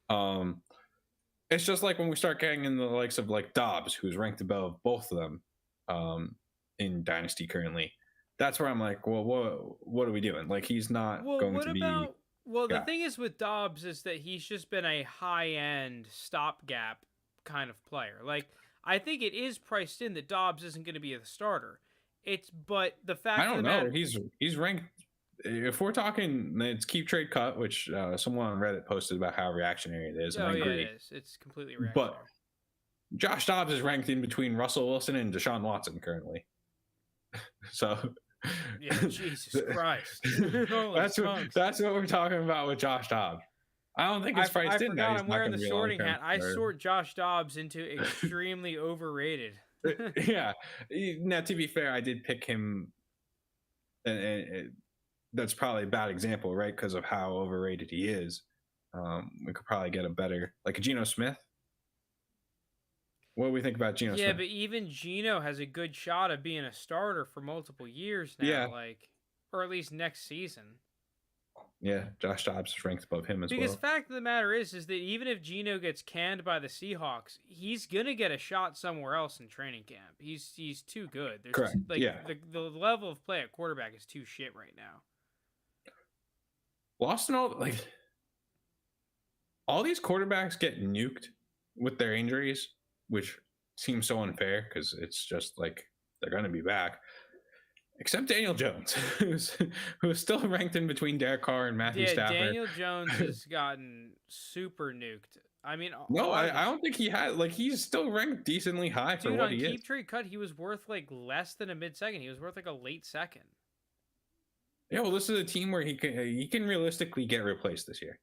It's just like when we start getting in the likes of like Dobbs, who's ranked above both of them in Dynasty currently. That's where I'm like, well, what are we doing? Like he's not going to be.
Well, the thing is with Dobbs is that he's just been a high end stopgap kind of player. Like I think it is priced in that Dobbs isn't going to be the starter. But the fact
I don't know. He's ranked. If we're talking, it's keep trade cut, which someone on Reddit posted about how reactionary it is.
Oh, and I agree. It is. It's completely reactionary.
But Josh Dobbs is ranked in between Russell Wilson and Deshaun Watson currently. So,
yeah, Jesus Christ.
that's what we're talking about with Josh Dobbs. I don't think it's priced in.
I forgot I'm wearing the sorting hat. I sort Josh Dobbs into extremely overrated.
Yeah. Now, to be fair, I did pick him. And that's probably a bad example, right? Because of how overrated he is. We could probably get a better, like a Geno Smith. What do we think about Geno Smith?
Yeah, but even Geno has a good shot of being a starter for multiple years now, or at least next season.
Yeah, Josh Dobbs is ranked above him as
Because
well.
fact of the matter is that even if Geno gets canned by the Seahawks, he's gonna get a shot somewhere else in training camp. He's too good. There's
Correct.
like
Yeah.
the level of play at quarterback is too shit right now.
Lost and all these quarterbacks get nuked with their injuries, which seems so unfair because it's just like they're going to be back. Except Daniel Jones, who's still ranked in between Derek Carr and Matthew Stafford.
Daniel Jones has gotten super nuked. I mean,
no, I don't think he had. Like, he's still ranked decently high for what he is.
Dude, on Keep Trade Cut, he was worth like less than a mid-second. He was worth like a late second.
Yeah, well, this is a team where he can realistically get replaced this year.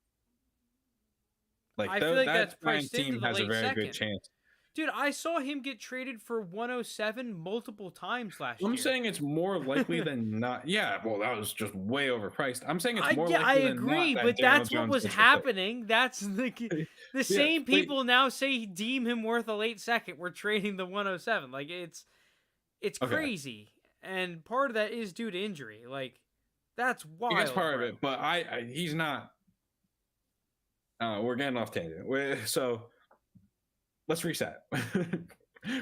Like,
I feel like that's
Giants
priced into
team
the
has a
late
very
second.
good chance.
Dude, I saw him get traded for 107 multiple times last year.
I'm saying it's more likely than not. Yeah, well, that was just way overpriced. I'm saying it's more likely
I
than
agree,
not.
But
Daniel
that's
Jones
what was
gets
happening. That's the same
but-
people now say deem him worth a late second. We're trading the 107. Like it's
Okay.
crazy, and part of that is due to injury. Like that's wild.
He gets part of
bro.
it, but he's not. We're getting off tangent. So let's reset.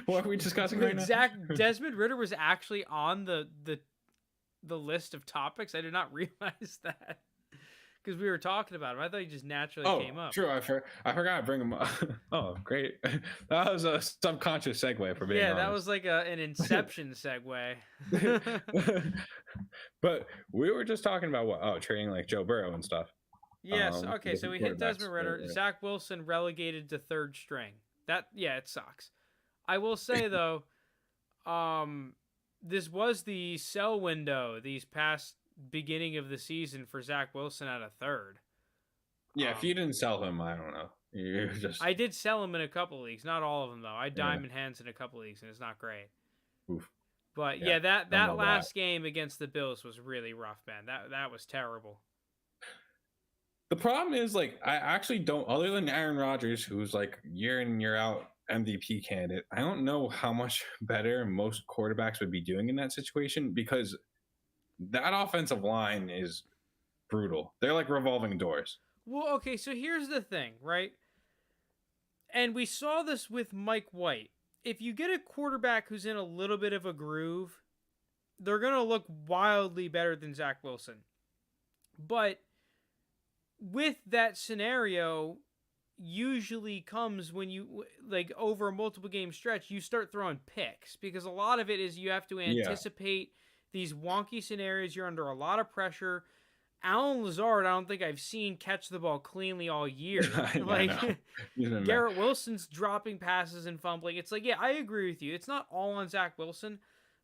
What are we discussing right now?
Desmond Ritter was actually on the list of topics. I did not realize that because we were talking about him. I thought he just naturally came up.
True. I forgot to bring him up. Oh, great. That was a subconscious segue for being honest.
That was like an Inception segue.
But we were just talking about what? Oh, trading like Joe Burrow and stuff.
Yes. Okay. So we hit Desmond Ritter.
Yeah.
Zach Wilson relegated to third string. It sucks. I will say though, this was the sell window these past beginning of the season for Zach Wilson at a third.
Yeah, if you didn't sell him, I don't know.
I did sell him in a couple leagues, not all of them though. I diamond hands in a couple leagues, and it's not great.
Oof.
But that last game against the Bills was really rough, man. That was terrible.
The problem is, like, I actually don't, other than Aaron Rodgers, who's like year in, year out MVP candidate, I don't know how much better most quarterbacks would be doing in that situation because that offensive line is brutal. They're like revolving doors.
Well, okay, so here's the thing, right? And we saw this with Mike White. If you get a quarterback who's in a little bit of a groove, they're going to look wildly better than Zach Wilson. But with that scenario usually comes when you, like, over a multiple game stretch, you start throwing picks because a lot of it is you have to anticipate these wonky scenarios. You're under a lot of pressure. Alan Lazard, I don't think I've seen catch the ball cleanly all year. Garrett Wilson's dropping passes and fumbling. It's like, yeah, I agree with you. It's not all on Zach Wilson,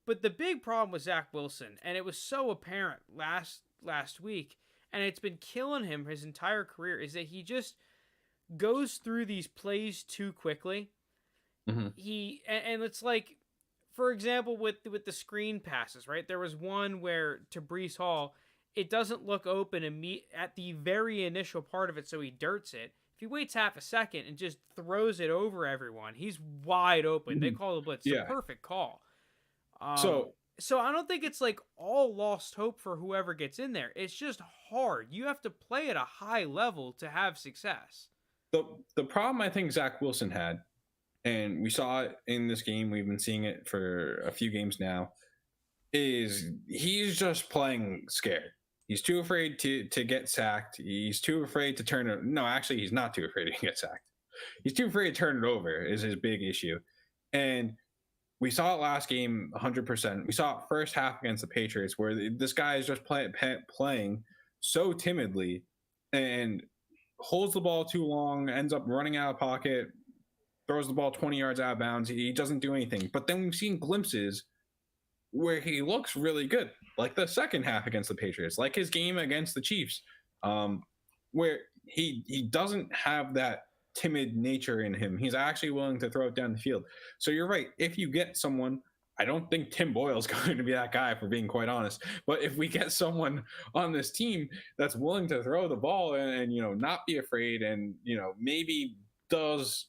but the big problem with Zach Wilson, and it was so apparent last week, and it's been killing him his entire career, is that he just goes through these plays too quickly.
Mm-hmm.
And it's like, for example, with the screen passes, right? There was one where to Breece Hall, it doesn't look open at the very initial part of it, so he dirts it. If he waits half a second and just throws it over everyone, he's wide open. They call the blitz. It's a perfect call. So I don't think it's like all lost hope for whoever gets in there. It's just hard. You have to play at a high level to have success.
The problem I think Zach Wilson had, and we saw it in this game, we've been seeing it for a few games now, is he's just playing scared. He's too afraid to get sacked. He's too afraid to turn it. No, actually, he's not too afraid to get sacked. He's too afraid to turn it over is his big issue. And we saw it last game 100%. We saw it first half against the Patriots where this guy is just playing so timidly and holds the ball too long, ends up running out of pocket, throws the ball 20 yards out of bounds. He doesn't do anything. But then we've seen glimpses where he looks really good, like the second half against the Patriots, like his game against the Chiefs, where he doesn't have that timid nature in him. He's actually willing to throw it down the field. So you're right. If you get someone, I don't think Tim Boyle's going to be that guy, for being quite honest. But if we get someone on this team that's willing to throw the ball and not be afraid and, maybe does,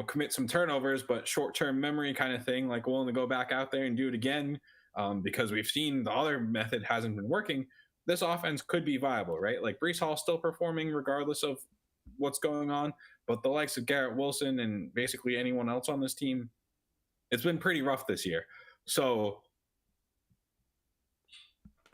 commit some turnovers, but short-term memory kind of thing, like willing to go back out there and do it again, because we've seen the other method hasn't been working. this offense could be viable, right? Like Brees Hall still performing regardless of what's going on, but the likes of Garrett Wilson and basically anyone else on this team, it's been pretty rough this year. So,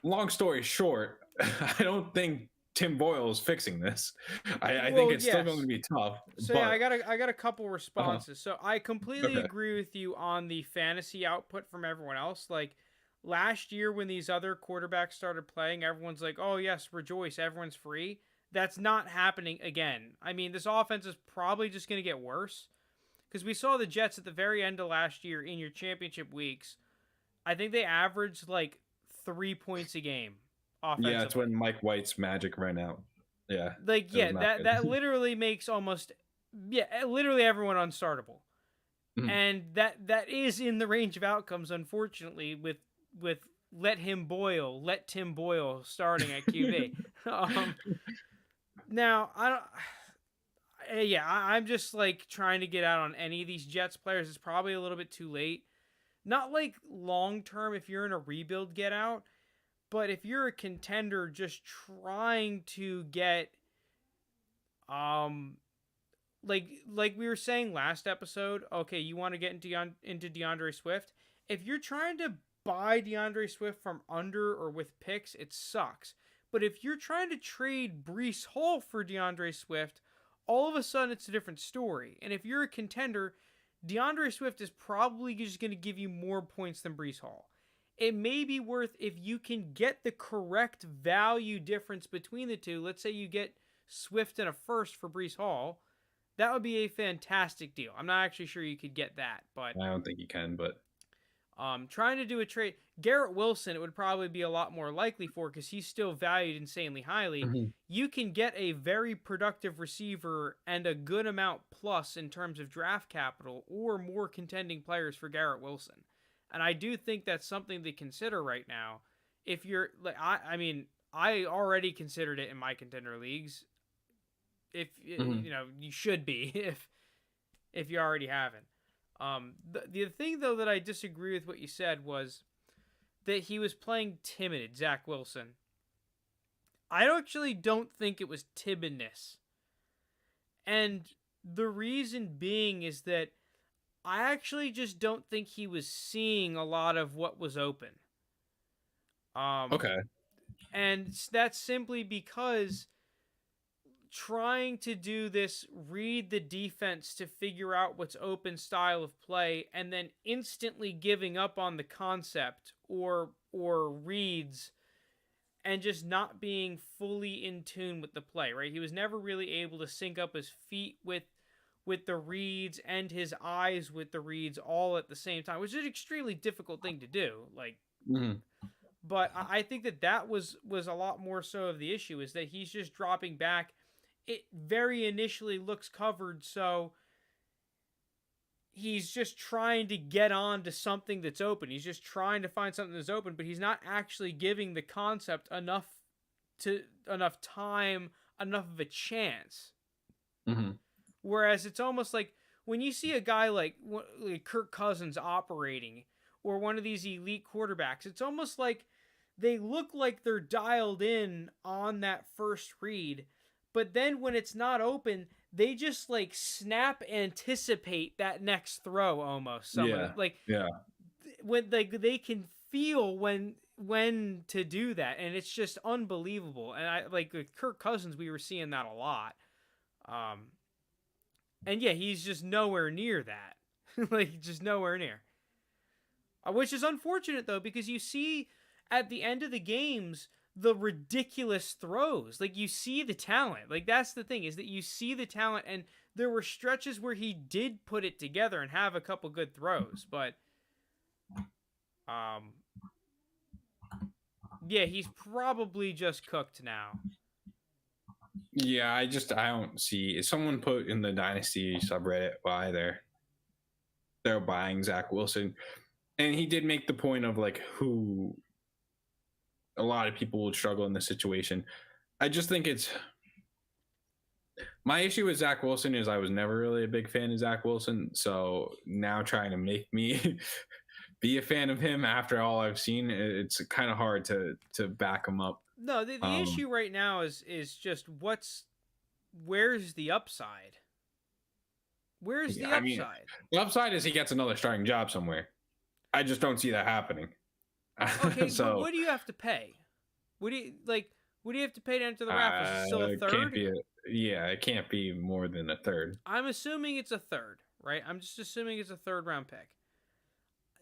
long story short, I don't think Tim Boyle is fixing this. I think
Well,
it's still going
yes.
to be tough,
So yeah,
but
I got a couple
uh,
responses. So I completely
okay.
agree with you on the fantasy output from everyone else. Like last year when these other quarterbacks started playing, everyone's like, "Oh yes, rejoice, everyone's free." That's not happening again. I mean, this offense is probably just going to get worse because we saw the Jets at the very end of last year in your championship weeks. I think they averaged like 3 points a game
Yeah, it's
offensively.
when Mike White's magic ran out. Yeah,
Like
it was
yeah,
not
that
good.
literally makes almost literally everyone unstartable. And that is in the range of outcomes, unfortunately, with let Tim Boyle starting at QB. um, now I don't. Yeah, I'm just like trying to get out on any of these Jets players. It's probably a little bit too late. Not like long term if you're in a rebuild, get out. But if you're a contender, just trying to get um like we were saying last episode, okay, you want to get into DeAndre Swift. If you're trying to buy DeAndre Swift from under or with picks, it sucks. But if you're trying to trade Brees Hall for DeAndre Swift, all of a sudden it's a different story. And if you're a contender, DeAndre Swift is probably just going to give you more points than Brees Hall. It may be worth if you can get the correct value difference between the two. Let's say you get Swift and a first for Brees Hall, that would be a fantastic deal. I'm not actually sure you could get that, but
I don't think you can, but
trying to do a trade, Garrett Wilson, it would probably be a lot more likely for because he's still valued insanely highly.
Mhm.
You can get a very productive receiver and a good amount plus in terms of draft capital or more contending players for Garrett Wilson. And I do think that's something to consider right now. If you're like, I mean, I already considered it in my contender leagues. If
Mhm.
you know, you should be if you already haven't. The thing though that I disagree with what you said was that he was playing timid, Zach Wilson. I actually don't think it was timidness, and the reason being is that I actually just don't think he was seeing a lot of what was open. Um,
Okay.
and that's simply because trying to do this read the defense to figure out what's open style of play and then instantly giving up on the concept or reads and just not being fully in tune with the play, right? He was never really able to sync up his feet with the reads and his eyes with the reads all at the same time, which is an extremely difficult thing to do. Like,
Mhm.
but I think that was a lot more so of the issue is that he's just dropping back. It very initially looks covered, so he's just trying to get on to something that's open. He's just trying to find something that's open, but he's not actually giving the concept enough time, enough of a chance.
Mhm.
Whereas it's almost like when you see a guy like Kirk Cousins operating or one of these elite quarterbacks, it's almost like they look like they're dialed in on that first read, but then when it's not open, they just like snap anticipate that next throw almost. Some of them
Yeah.
like
Yeah.
when like they can feel when to do that, and it's just unbelievable. And I like with Kirk Cousins, we were seeing that a lot. Um, and yeah, he's just nowhere near that. Like just nowhere near. Which is unfortunate though, because you see at the end of the games the ridiculous throws. Like you see the talent. Like that's the thing is that you see the talent, and there were stretches where he did put it together and have a couple good throws, but um, yeah, he's probably just cooked now.
Yeah, I don't see someone put in the Dynasty subreddit why they're buying Zach Wilson. And he did make the point of like who a lot of people would struggle in this situation. I just think it's my issue with Zach Wilson is I was never really a big fan of Zach Wilson. So now trying to make me be a fan of him after all I've seen. It's kind of hard to back him up.
No, the issue right now is just where's the upside? Where's the
I mean,
upside?
the upside is he gets another starting job somewhere. I just don't see that happening.
Okay,
So
but what do you have to pay? What do you like? What do you have to pay to enter the raffles? Is it still a
it
third?
can't be it can't be more than a third.
I'm assuming it's a third, right? I'm just assuming it's a third round pick.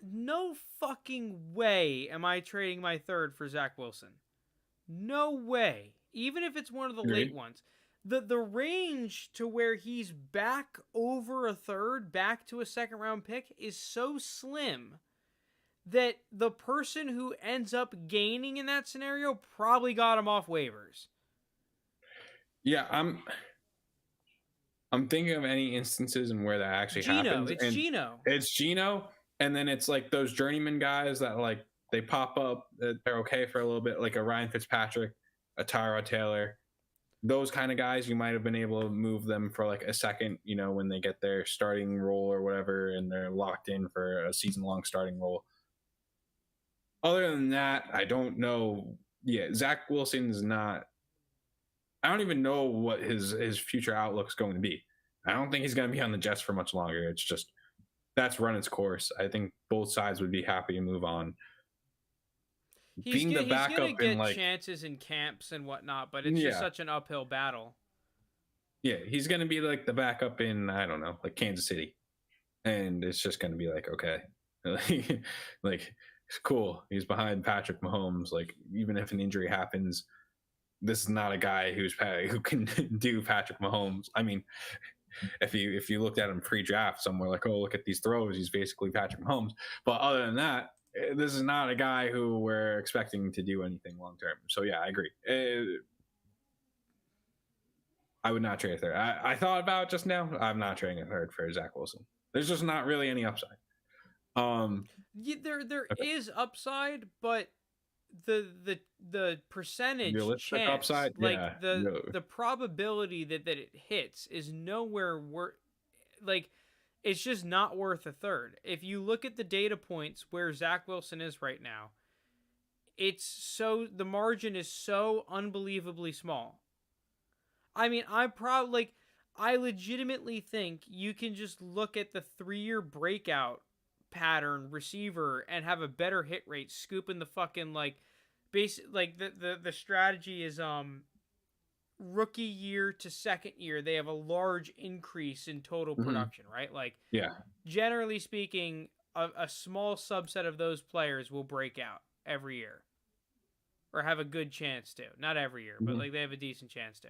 No fucking way am I trading my third for Zach Wilson. No way. Even if it's one of the late ones. The range to where he's back over a third, back to a second round pick is so slim that the person who ends up gaining in that scenario probably got him off waivers.
Yeah, I'm thinking of any instances and where that actually happens. It's Geno, and then it's like those journeyman guys that like they pop up, they're okay for a little bit, like a Ryan Fitzpatrick, a Tyrod Taylor. Those kind of guys, you might have been able to move them for like a second, when they get their starting role or whatever, and they're locked in for a season-long starting role. Other than that, I don't know. Yeah, Zach Wilson is not. I don't even know what his future outlook's going to be. I don't think he's going to be on the Jets for much longer. It's just that's run its course. I think both sides would be happy to move on.
He's going to get chances in camps and whatnot, but it's just such an uphill battle.
Yeah, he's going to be like the backup in, I don't know, like Kansas City. And it's just going to be like, okay, like, it's cool. He's behind Patrick Mahomes. Like, even if an injury happens, this is not a guy who can do Patrick Mahomes. I mean, if you looked at him pre-draft somewhere, like, oh, look at these throws, he's basically Patrick Mahomes. But other than that, this is not a guy who we're expecting to do anything long term. So yeah, I agree. I would not trade a third. I thought about it just now. I'm not trading a third for Zach Wilson. There's just not really any upside.
Yeah, there is upside, but the percentage
realistic
chance,
upside,
like the probability that it hits is nowhere like. It's just not worth a third. If you look at the data points where Zach Wilson is right now, the margin is so unbelievably small. I mean, I legitimately think you can just look at the 3-year breakout pattern receiver and have a better hit rate, scooping the fucking the strategy is rookie year to second year, they have a large increase in total production, right? Like,
yeah,
generally speaking, a small subset of those players will break out every year or have a good chance to. Not every year, but like they have a decent chance to.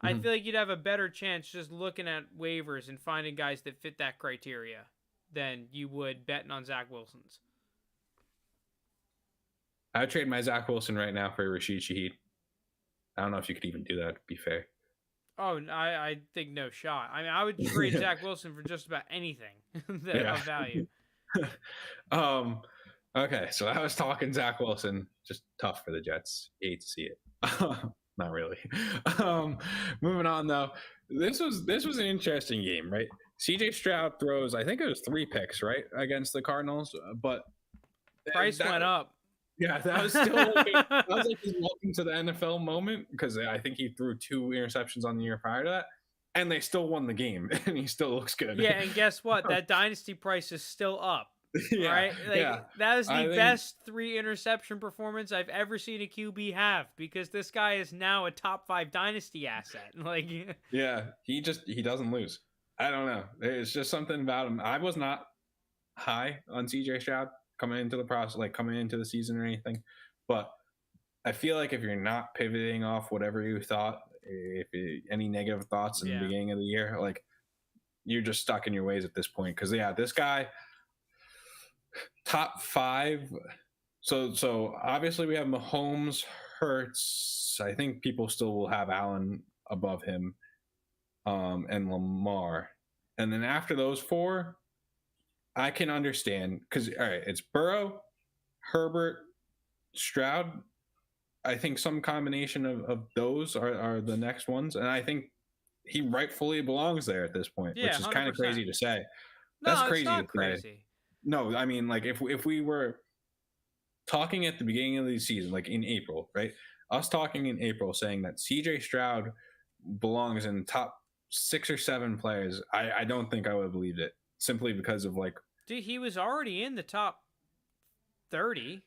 I feel like you'd have a better chance just looking at waivers and finding guys that fit that criteria than you would betting on Zach Wilson's.
I would trade my Zach Wilson right now for Rashid Shaheed. I don't know if you could even do that, to be fair.
Oh, I think no shot. I mean, I would trade Zach Wilson for just about anything of value.
Okay, so I was talking Zach Wilson. Just tough for the Jets. You hate to see it. Not really. Moving on, though. This was an interesting game, right? CJ Stroud throws, I think it was 3 picks, right, against the Cardinals, but
price went up.
Yeah, that was still that was like his welcome to the NFL moment, because I think he threw 2 interceptions on the year prior to that, and they still won the game, and he still looks good.
Yeah, and guess what? That dynasty price is still up.
Yeah,
right? Like, that is the best 3 interception performance I've ever seen a QB have, because this guy is now a top 5 dynasty asset. Like,
yeah, he doesn't lose. I don't know. It's just something about him. I was not high on CJ Stroud coming into the process, like coming into the season or anything, but I feel like if you're not pivoting off whatever you thought, any negative thoughts in the beginning of the year, like, you're just stuck in your ways at this point. Because this guy, top 5. So obviously we have Mahomes, Hurts. I think people still will have Allen above him, and Lamar, and then after those 4. I can understand, because, all right, it's Burrow, Herbert, Stroud. I think some combination of those are the next ones. And I think he rightfully belongs there at this point, which is
100%.
kind of crazy to say.
No,
That's crazy
it's not
to
crazy.
say. no, I mean, like if we were talking at the beginning of the season, like in April, right? Us talking in April saying that CJ Stroud belongs in the top 6 or 7 players, I don't think I would have believed it simply because of like,
Dude, he was already in the top 30.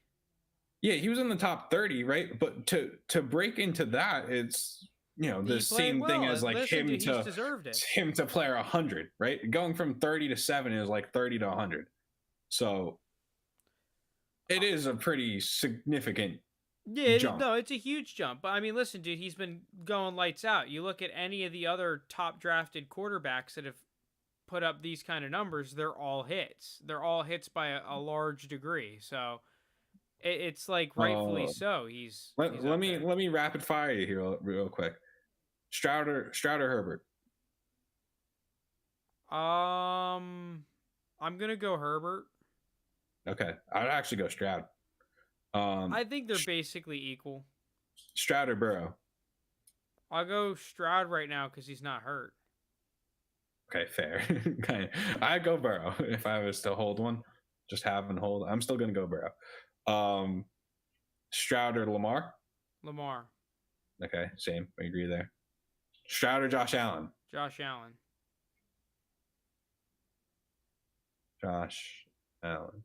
yeah, he was in the top 30, right? But to break into that, it's the
He played
same thing
well.
as like
Listen, dude, he's deserved it.
him to player 100, right? Going from 30 to 7 is like 30 to 100. So it is a pretty significant
Yeah,
jump.
no, it's a huge jump. But I mean, listen, dude, he's been going lights out. You look at any of the other top drafted quarterbacks that have put up these kind of numbers, they're all hits. They're all hits by a large degree. So it's like rightfully
Uh,
so. He's
let
up
me
there.
let me rapid fire you here real quick. Strouder Herbert.
I'm gonna go Herbert.
Okay, I'd actually go Stroud.
I think they're basically equal.
Stroud or Burrow.
I'll go Stroud right now because he's not hurt.
Okay, fair. Okay. I go Burrow if I was to hold one. Just have and hold. I'm still gonna go Burrow. Stroud or Lamar.
Lamar,
Okay, same. We agree there. Stroud or Josh Allen.
Josh Allen.
Josh Allen.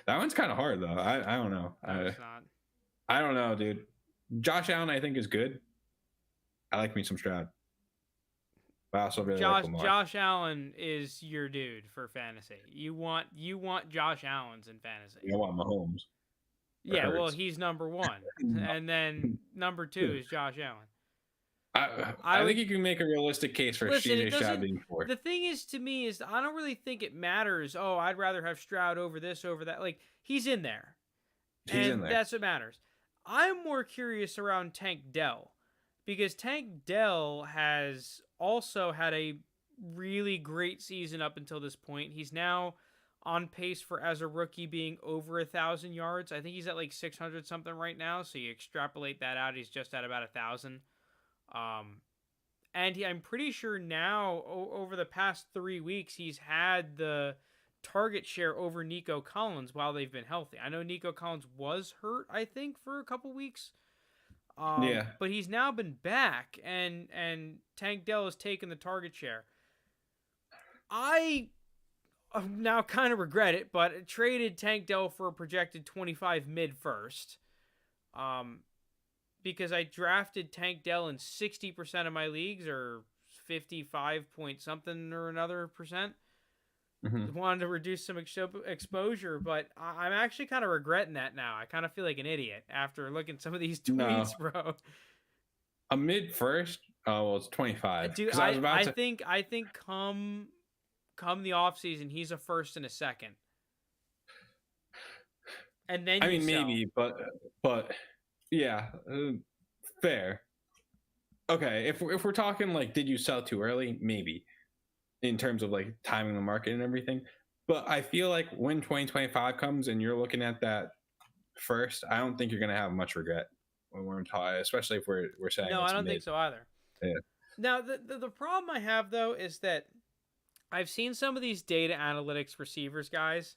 That one's kind of hard though. I don't know.
No, it's not.
I don't know, dude. Josh Allen I think is good. I like me some Stroud. But I also really like Lamar.
Josh Allen is your dude for fantasy. You want Josh Allen's in fantasy.
I want Mahomes.
Yeah, well, he's number one, and then number 2 is Josh Allen.
I think you can make a realistic case for CJ Stroud being 4.
The thing is, to me, is I don't really think it matters. Oh, I'd rather have Stroud over this, over that. Like, he's in there.
He's in there.
That's what matters. I'm more curious around Tank Dell, because Tank Dell has also had a really great season up until this point. He's now on pace for, as a rookie, being over 1,000 yards. I think he's at like 600 something right now. So you extrapolate that out, he's just at about 1,000. And I'm pretty sure now, over the past 3 weeks, he's had the target share over Nico Collins while they've been healthy. I know Nico Collins was hurt, I think, for a couple weeks.
Yeah.
But he's now been back, and Tank Dell has taken the target share. I now kind of regret it, but traded Tank Dell for a projected 25 mid first. Because I drafted Tank Dell in 60% of my leagues, or 55 point something or another percent.
Mm-hmm.
Wanted to reduce some exposure, but I'm actually kind of regretting that now. I kind of feel like an idiot after looking at some of these tweets, bro.
A mid first? Oh, well, it's 25.
Dude, I think come the offseason, he's a first and a second. And then
maybe, but yeah, fair. Okay, if we're talking like, did you sell too early? Maybe, in terms of like timing the market and everything. But I feel like when 2025 comes and you're looking at that first, I don't think you're gonna have much regret when we're talking, especially if we're saying.
No, I don't think so either.
Yeah.
Now the problem I have though is that I've seen some of these data analytics receivers guys,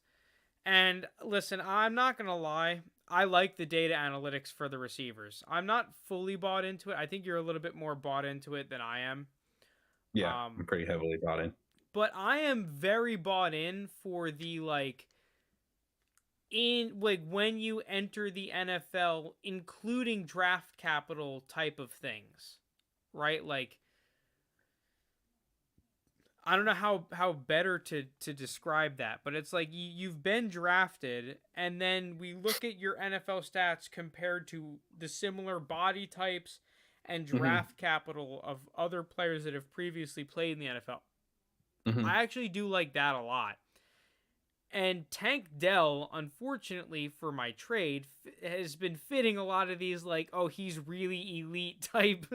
and listen, I'm not gonna lie. I like the data analytics for the receivers. I'm not fully bought into it. I think you're a little bit more bought into it than I am.
Yeah, I'm pretty heavily bought in.
But I am very bought in for the when you enter the NFL, including draft capital type of things, right? Like, I don't know how better to describe that, but it's like you've been drafted, and then we look at your NFL stats compared to the similar body types and draft capital of other players that have previously played in the NFL. I actually do like that a lot. And Tank Dell, unfortunately for my trade, has been fitting a lot of these like, oh, he's really elite type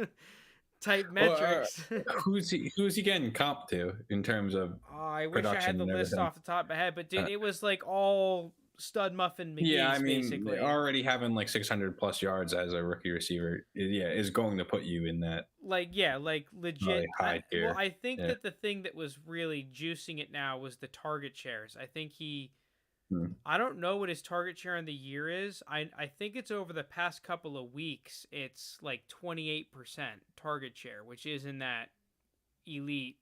metrics.
Who's he getting comp to in terms of?
I wish I had the list off the top of my head, but dude, it was like all stud muffin McGee's,
Yeah, I mean,
basically.
already having like 600 plus yards as a rookie receiver, is going to put you in that
Like, yeah, like legit.
really high
Well,
tier.
I think
Yeah.
that the thing that was really juicing it now was the target shares. I think I don't know what his target share in the year is. I think it's over the past couple of weeks. It's like 28% target share, which is in that elite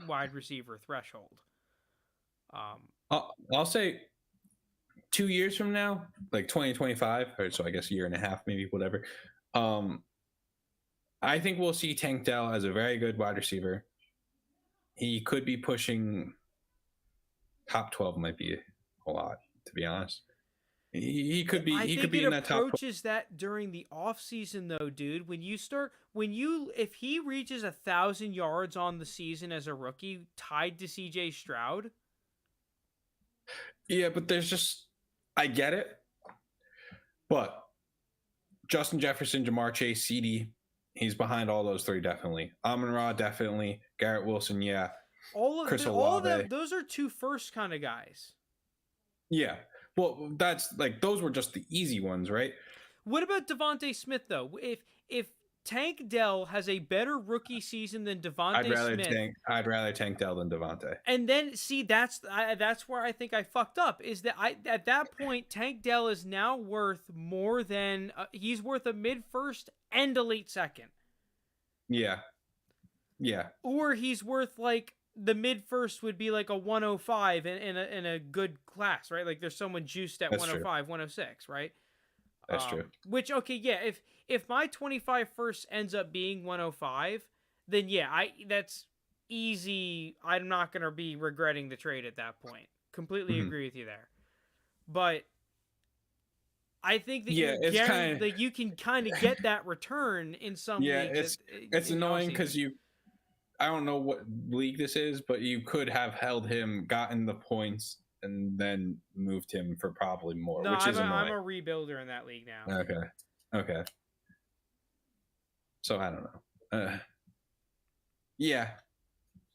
wide receiver threshold.
I'll say 2 years from now, like 2025, or so I guess a year and a half, maybe, whatever. I think we'll see Tank Dell as a very good wide receiver. He could be pushing top 12, might be a lot, to be honest. He could be. He could be in that top 12.
Approaches that during the offseason, though, dude. If he reaches 1,000 yards on the season as a rookie, tied to CJ Stroud.
Yeah, but I get it. But Justin Jefferson, Jamar Chase, CD, he's behind all those three, definitely. Amon-Ra, definitely. Garrett Wilson, yeah.
All of them, those are 2 first kind of guys.
Yeah. Well, that's like, those were just the easy ones, right?
What about Devontae Smith, though? If Tank Dell has a better rookie season than Devontae Smith,
I'd rather Tank Dell than Devontae.
And then see, that's where I think I fucked up. Is that at that point Tank Dell is now worth more than he's worth a mid first and a late second.
Yeah.
Or he's worth like the mid first would be like a 105 in a good class, right? Like there's someone juiced at
That's
105, 106, right?
That's true.
Which, okay, yeah, if my 25 first ends up being 105, then yeah, that's easy. I'm not going to be regretting the trade at that point. Completely agree with you there. But I think that you can kind of get that return in some leagues.
It's annoying because I don't know what league this is, but you could have held him, gotten the points, and then moved him for probably more, which is annoying.
I'm a rebuilder in that league now.
Okay. So I don't know. Yeah,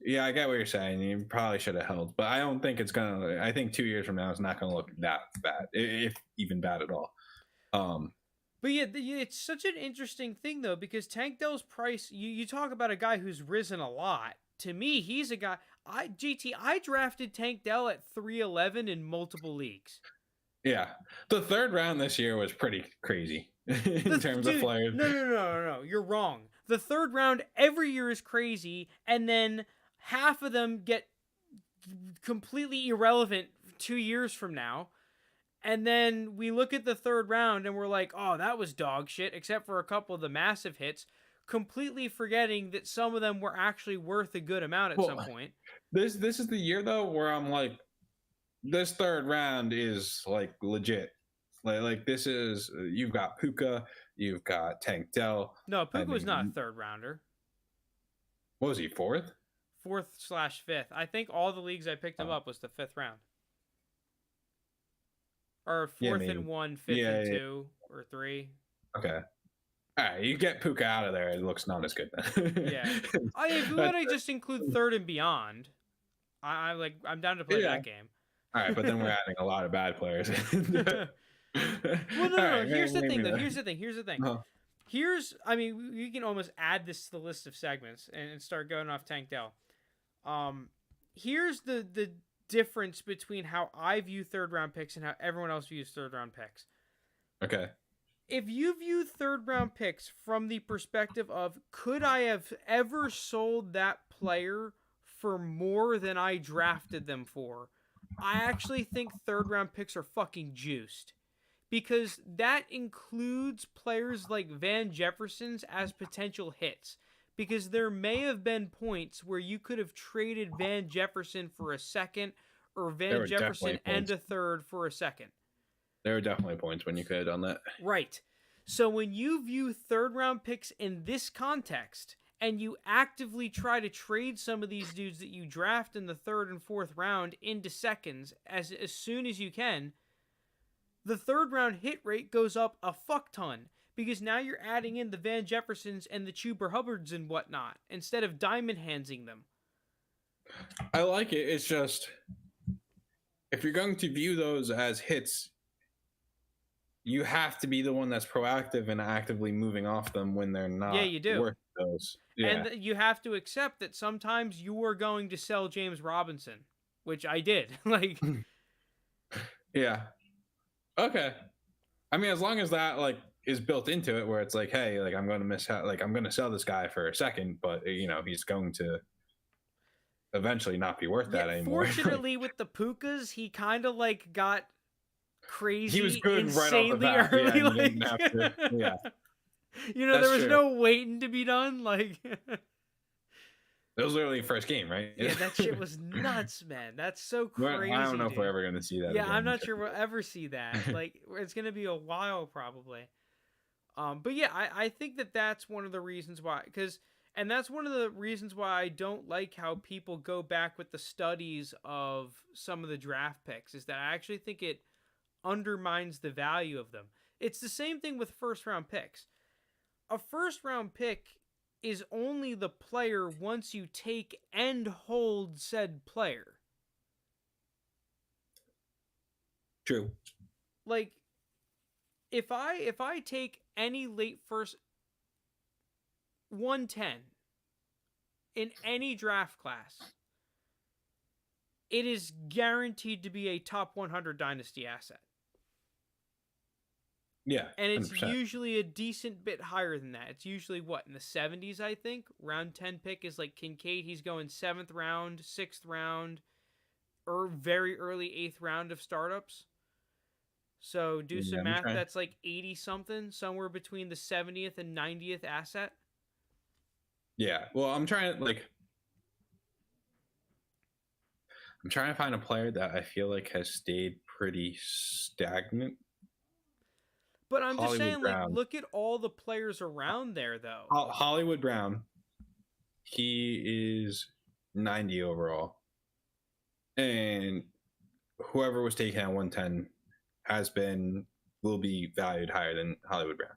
I get what you're saying. You probably should have held, but I don't think it's gonna. I think 2 years from now it's not gonna look that bad, if even bad at all.
But yeah, it's such an interesting thing though, because Tank Dell's price. You talk about a guy who's risen a lot. To me, he's a guy. I drafted Tank Dell at 311 in multiple leagues.
Yeah, the third round this year was pretty crazy in terms of players.
No, you're wrong. The third round every year is crazy, and then half of them get completely irrelevant 2 years from now. And then we look at the third round and we're like, oh, that was dog shit, except for a couple of the massive hits, completely forgetting that some of them were actually worth a good amount at some point.
This is the year, though, where I'm like, this third round is like legit. Like this is, you've got Puka, you've got Tank Dell.
No, Puka was not a third rounder.
What was he, fourth?
4th/5th. I think all the leagues I picked him up was the 5th round. Or 4th and 1, 5th and 2, or 3.
Okay. All right, you get Puka out of there, it looks not as good then.
Yeah. If we want to just include third and beyond, I'm down to play that game.
All right, but then we're adding a lot of bad players.
Well, no. Here's the thing, though. Here's the thing. You can almost add this to the list of segments and start going off Tank Dell. Here's the difference between how I view third round picks and how everyone else views third round picks.
Okay.
If you view third round picks from the perspective of could I have ever sold that player for more than I drafted them for, I actually think third round picks are fucking juiced. Because that includes players like Van Jefferson's as potential hits. Because there may have been points where you could have traded Van Jefferson for a second, or Van Jefferson and a third for a second.
There were definitely points when you could have done that.
Right. So when you view third round picks in this context, and you actively try to trade some of these dudes that you draft in the 3rd and 4th round into seconds as soon as you can, the third round hit rate goes up a fuck ton. Because now you're adding in the Van Jeffersons and the Chuba Hubbards and whatnot, instead of diamond handsing them.
I like it. It's just, if you're going to view those as hits, you have to be the one that's proactive and actively moving off them when they're
Yeah,
not
you do.
worth those.
And
Yeah.
you have to accept that sometimes you are going to sell James Robinson, which I did. Like,
Yeah. Okay. I mean, as long as that like is built into it, where it's like, hey, like I'm going to like I'm going to sell this guy for a second, but he's going to eventually not be worth
yeah,
that anymore. Like,
fortunately with the Pukas, he kind of like got
he was
crazy
good right off the
insanely
bat. Yeah,
early.
and you didn't
Like,
have to. Yeah,
there
that's
was
true.
no waiting to be done. Like,
It was literally the first game, right?
yeah, that shit was nuts, man. That's so
I don't
crazy,
know if we're
dude.
ever going to see that
Yeah, I'm
again.
not sure we'll ever see that. Like, it's gonna be a while probably. But yeah, I think that that's one of the reasons why, and that's one of the reasons why I don't like how people go back with the studies of some of the draft picks, is that I actually think it undermines the value of them. It's the same thing with first round picks. A first round pick is only the player once you take and hold said player.
True.
Like, if I take any late first 110 in any draft class, it is guaranteed to be a top 100 dynasty asset.
Yeah,
And it's
100%.
usually a decent bit higher than that. It's usually in the 70s, I think. Round 10 pick is like Kincaid. He's going 7th round, 6th round, or very early 8th round of startups. So do
Yeah,
some
I'm
math.
trying.
That's like 80 something, somewhere between the 70th and 90th asset.
Yeah. Well, I'm trying to find a player that I feel like has stayed pretty stagnant.
But I'm just
Hollywood
saying, like,
Brown.
look at all the players around there, though.
Hollywood Brown. He is 90 overall. And whoever was taken at 110 will be valued higher than Hollywood Brown.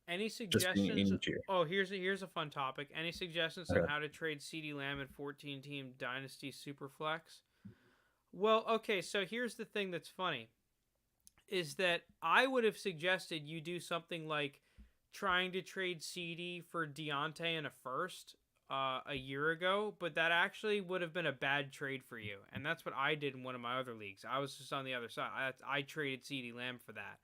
Any
Just in
suggestions?
each year.
Oh, here's a fun topic. Any suggestions on
Okay.
how to trade CeeDee Lamb in 14 team Dynasty Superflex? Well, okay, so here's the thing that's funny, is that I would have suggested you do something like trying to trade CD for Deontay in a first a year ago, but that actually would have been a bad trade for you, and that's what I did in one of my other leagues. I was just on the other side. I traded CeeDee Lamb for that.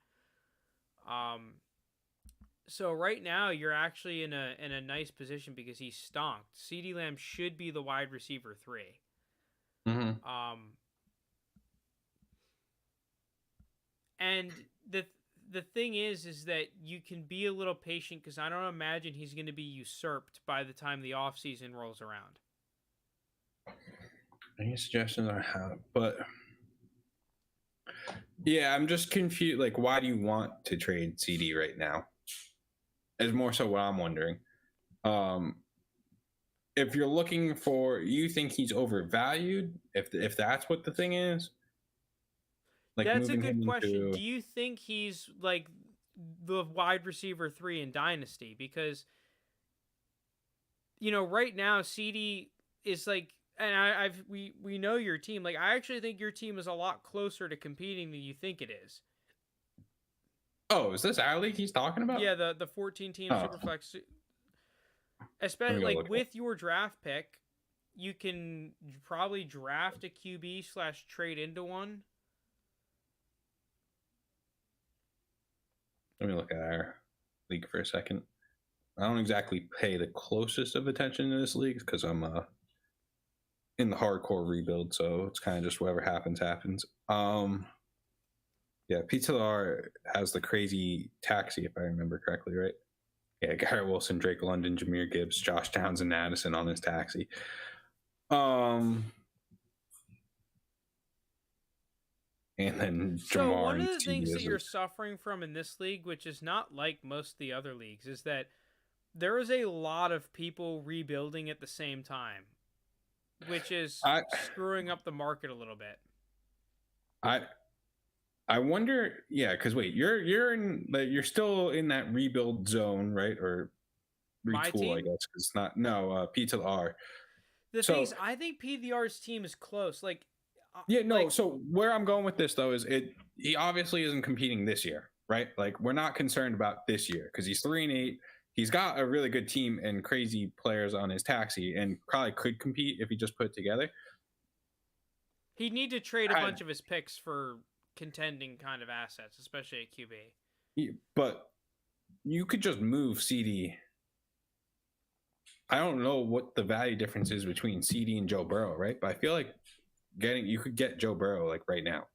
So right now you're actually in a nice position because he's stonked. CeeDee Lamb should be the wide receiver 3.
Mm-hmm.
And the thing is that you can be a little patient, because I don't imagine he's going to be usurped by the time the offseason rolls around.
Any suggestions on how? But yeah, I'm just confused. Like, why do you want to trade CD right now? Is more so what I'm wondering. If you're looking for, you think he's overvalued? If that's what the thing is, like
That's a
moving
good
him
question.
into.
Do you think he's like the wide receiver 3 in Dynasty? Because right now CD is like, and we know your team. Like, I actually think your team is a lot closer to competing than you think it is.
Oh, is this our league he's talking about?
Yeah, the 14 team Superflex. Especially like with your draft pick, you can probably draft a QB/trade into one.
Let me look at our league for a second. I don't exactly pay the closest of attention to this league because I'm in the hardcore rebuild, so it's kind of just whatever happens. Yeah, Pizza R has the crazy taxi, if I remember correctly, right? Yeah, Garrett Wilson, Drake London, Jahmyr Gibbs, Josh Townsend, Addison on his taxi. And then
So
Jamar
one
and
of the things that
CD
you're suffering from in this league, which is not like most of the other leagues, is that there is a lot of people rebuilding at the same time, which is screwing up the market a little bit.
I wonder, yeah, because wait, you're still in that rebuild zone, right? Or retool, I guess, because P to the R.
The thing is, I think PDR's team is close. Like,
Yeah, no.
Like
So where I'm going with this though is he obviously isn't competing this year, right? Like we're not concerned about this year because he's 3-8. He's got a really good team and crazy players on his taxi, and probably could compete if he just put it together.
he'd need to trade a
I,
bunch of his picks for contending kind of assets, especially at QB.
but you could just move CD. I don't know what the value difference is between CD and Joe Burrow, right? But I feel like you could get Joe Burrow like right now.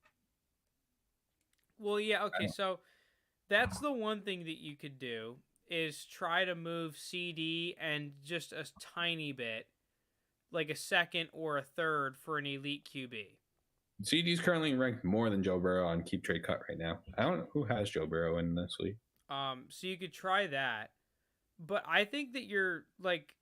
Well, yeah, okay, so that's the one thing that you could do is try to move CD and just a tiny bit, like a second or a third for an elite QB.
CD's currently ranked more than Joe Burrow on Keep Trade Cut right now. I don't know who has Joe Burrow in this league.
So you could try that, but I think that you're like,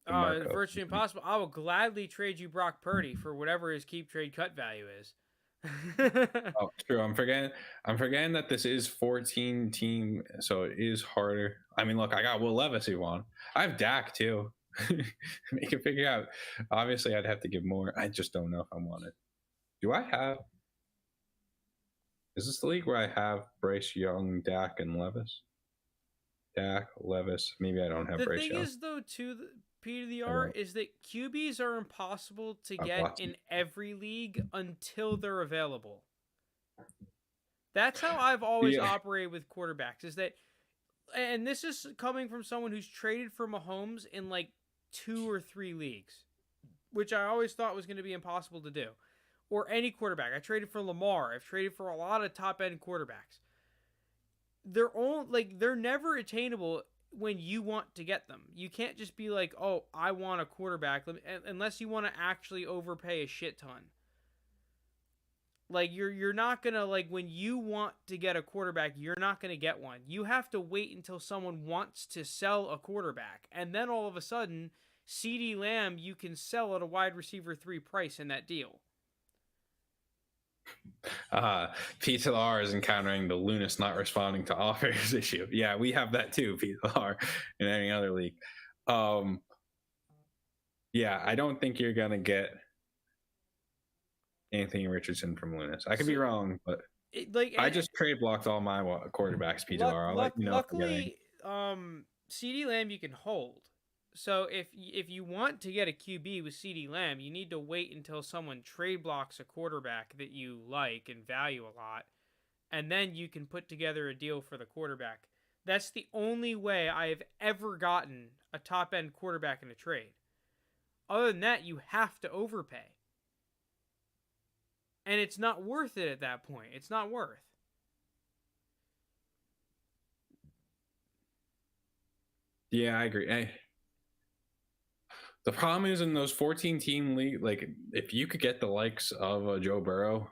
virtually impossible. I will gladly trade you Brock Purdy for whatever his Keep Trade Cut value is.
Oh, true. I'm forgetting that this is 14 team, so it is harder. I mean, look, I got Will Levis if you want. I have Dak too. You can figure out. Obviously, I'd have to give more. I just don't know if I want it. Do I have? Is this the league where I have Bryce Young, Dak, and Levis? Dak, Levis. Maybe I don't have Bryce Young.
The thing is, though, too, P to the R, is that QBs are impossible to get in every league until they're available. That's how I've always operated with quarterbacks, is that, and this is coming from someone who's traded for Mahomes in like 2 or 3 leagues, which I always thought was going to be impossible to do. Or any quarterback. I traded for Lamar. I've traded for a lot of top-end quarterbacks. They're never attainable when you want to get them. You can't just be like, oh, I want a quarterback, unless you want to actually overpay a shit ton. Like you're not gonna, like, when you want to get a quarterback, you're not gonna get one. You have to wait until someone wants to sell a quarterback, and then all of a sudden, CeeDee Lamb you can sell at a wide receiver 3 price in that deal.
PTLR is encountering the Lunas not responding to offers issue. Yeah, we have that too, PTLR, in any other league. Yeah, I don't think you're gonna get Anthony Richardson from Lunas. I could be wrong, but I just trade blocked all my quarterbacks, PTLR.
Luckily, CeeDee Lamb you can hold. So if you want to get a QB with CeeDee Lamb, you need to wait until someone trade blocks a quarterback that you like and value a lot, and then you can put together a deal for the quarterback. That's the only way I have ever gotten a top-end quarterback in a trade. Other than that, you have to overpay. And it's not worth it at that point. It's not worth.
Yeah, I agree. The problem is in those 14-team league, like if you could get the likes of a Joe Burrow,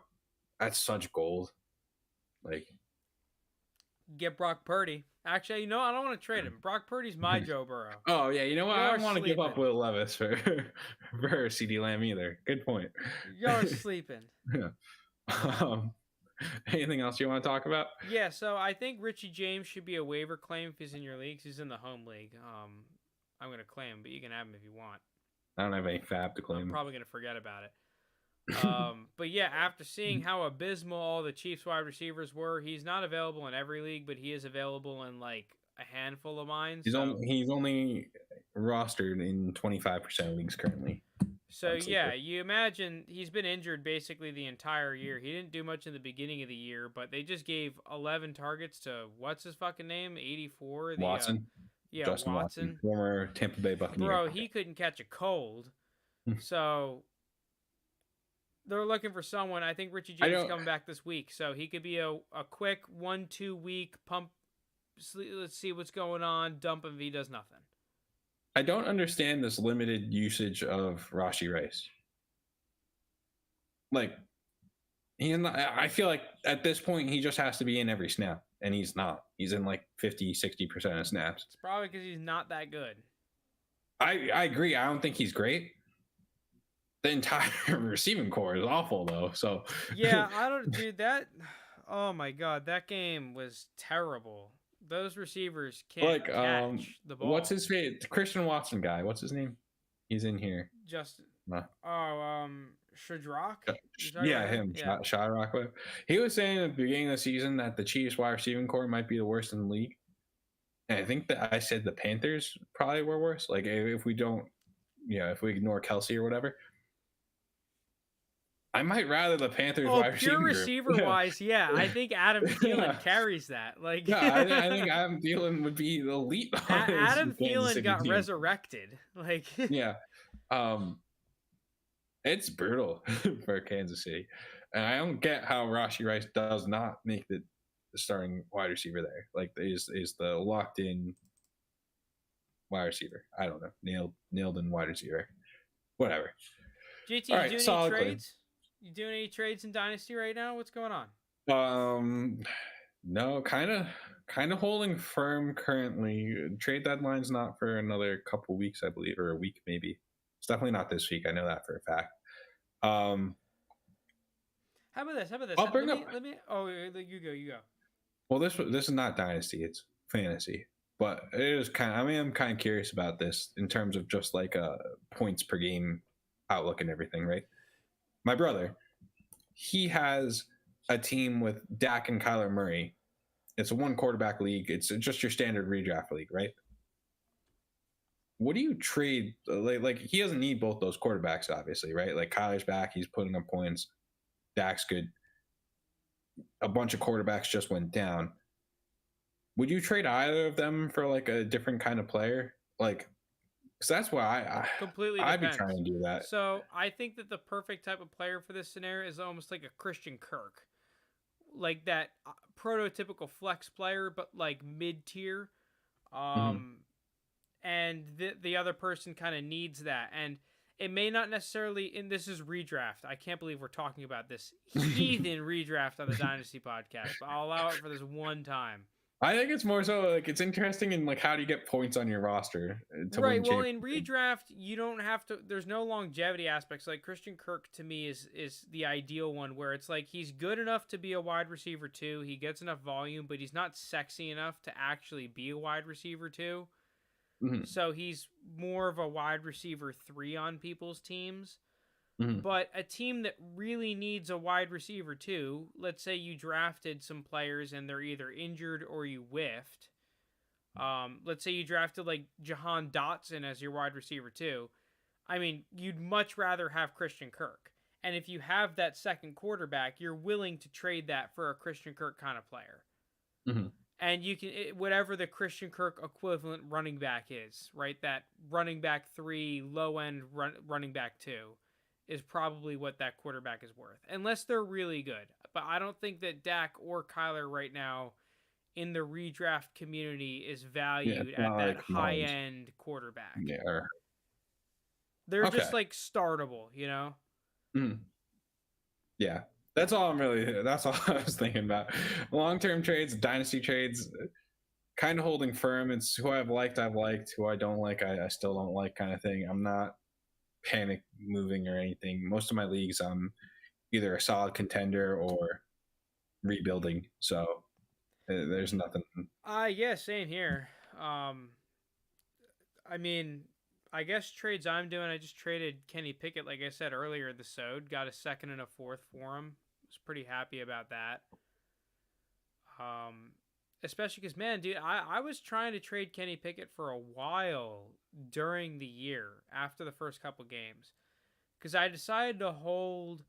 that's such gold. Like,
get Brock Purdy. Actually, you know, I don't want to trade him. Brock Purdy's my Joe Burrow.
Oh yeah, you know what? I don't want to give up Will Levis for CeeDee Lamb either. Good point.
Y'all sleeping.
Yeah. Anything else you want to talk about?
Yeah, so I think Richie James should be a waiver claim if he's in your leagues. He's in the home league. I'm going to claim him, but you can have him if you want.
I don't have any fab to claim.
I'm probably going to forget about it. But yeah, after seeing how abysmal all the Chiefs wide receivers were, he's not available in every league, but he is available in like a handful of mine.
He's only rostered in 25% of leagues currently.
So yeah, you imagine he's been injured basically the entire year. He didn't do much in the beginning of the year, but they just gave 11 targets to what's his fucking name? 84.
Watson.
Yeah,
Justin Watson, former Tampa Bay Buccaneer.
Bro, he couldn't catch a cold. So they're looking for someone. I think Richie James is coming back this week, so he could be a quick 1-2 week pump. Let's see what's going on. Dump him if he does nothing.
I don't understand this limited usage of Rashee Rice. Like, I feel like at this point he just has to be in every snap, and he's not. He's in like 50-60% of snaps.
It's probably because he's not that good.
I agree. I don't think he's great. The entire receiving core is awful, though. So
yeah, I don't, dude. That, oh my god, that game was terrible. Those receivers can't catch the ball.
What's his favorite Christian Watson guy? What's his name? He's in here.
Just
Uh,
Shadrach. You talking about
yeah,
him?
him,
Yeah.
Shot Rockwell. He was saying at the beginning of the season that the Chiefs wide receiving core might be the worst in the league. And I think that I said the Panthers probably were worse. Like if we don't, if we ignore Kelsey or whatever, I might rather the Panthers
Oh,
wide
pure
receiving group.
receiver wise, yeah. I think Adam Thielen carries that. Like,
Yeah, I think Adam Thielen would be the elite on his
Adam
Kansas
Thielen
City
got
team.
resurrected. Like,
Yeah, um, it's brutal for Kansas City, and I don't get how Rashi Rice does not make the starting wide receiver there. Like, is the locked in wide receiver? I don't know, nailed in wide receiver, whatever.
JT,
All
you
right,
doing any
solid claim.
trades? You doing any trades in Dynasty right now? What's going on?
No, kind of holding firm currently. Trade deadline's not for another couple weeks, I believe, or a week maybe. It's definitely not this week. I know that for a fact.
How about this? How about this?
I'll bring up.
Let me. Oh, you go. You go.
Well, this is not Dynasty. It's fantasy, but it is kind of. I mean, I'm kind of curious about this in terms of just like points per game outlook and everything. Right. My brother, he has a team with Dak and Kyler Murray. It's a one quarterback league. It's just your standard redraft league, right? What do you trade? Like he doesn't need both those quarterbacks, obviously, right? Like Kyler's back, he's putting up points. Dak's good. A bunch of quarterbacks just went down. Would you trade either of them for like a different kind of player? Like, because that's why
Completely
I'd
depends.
be trying to do that.
So I think that the perfect type of player for this scenario is almost like a Christian Kirk, like that prototypical flex player, but like mid tier.
Mm-hmm.
And the other person kind of needs that, and it may not necessarily. And this is redraft. I can't believe we're talking about this heathen redraft on the Dynasty podcast, but I'll allow it for this one time.
I think it's more so like it's interesting in like how do you get points on your roster to
Right.
win
Well, in redraft, you don't have to. There's no longevity aspects. Like Christian Kirk to me is the ideal one, where it's like he's good enough to be a wide receiver too. He gets enough volume, but he's not sexy enough to actually be a wide receiver too.
Mm-hmm.
So he's more of a wide receiver 3 on people's teams.
Mm-hmm.
But a team that really needs a wide receiver 2, let's say you drafted some players and they're either injured or you whiffed. Let's say you drafted like Jahan Dotson as your wide receiver 2. I mean, you'd much rather have Christian Kirk. And if you have that second quarterback, you're willing to trade that for a Christian Kirk kind of player.
Mm-hmm.
And you can, whatever the Christian Kirk equivalent running back is, right? That running back 3, low end running back 2 is probably what that quarterback is worth, unless they're really good. But I don't think that Dak or Kyler right now in the redraft community is valued at that
like
high end quarterback.
Yeah.
They're just like startable, you know?
Mm-hmm. Yeah. That's all I was thinking about. Long-term trades, dynasty trades, kind of holding firm. It's who I've liked, who I don't like, I still don't like kind of thing. I'm not panic moving or anything. Most of my leagues, I'm either a solid contender or rebuilding. So there's nothing.
Yeah, same here. I mean, I guess trades I'm doing, I just traded Kenny Pickett, like I said earlier in the SOD, got a second and a fourth for him. Was pretty happy about that. Especially because, man, dude, I was trying to trade Kenny Pickett for a while during the year after the first couple games, because I decided to hold.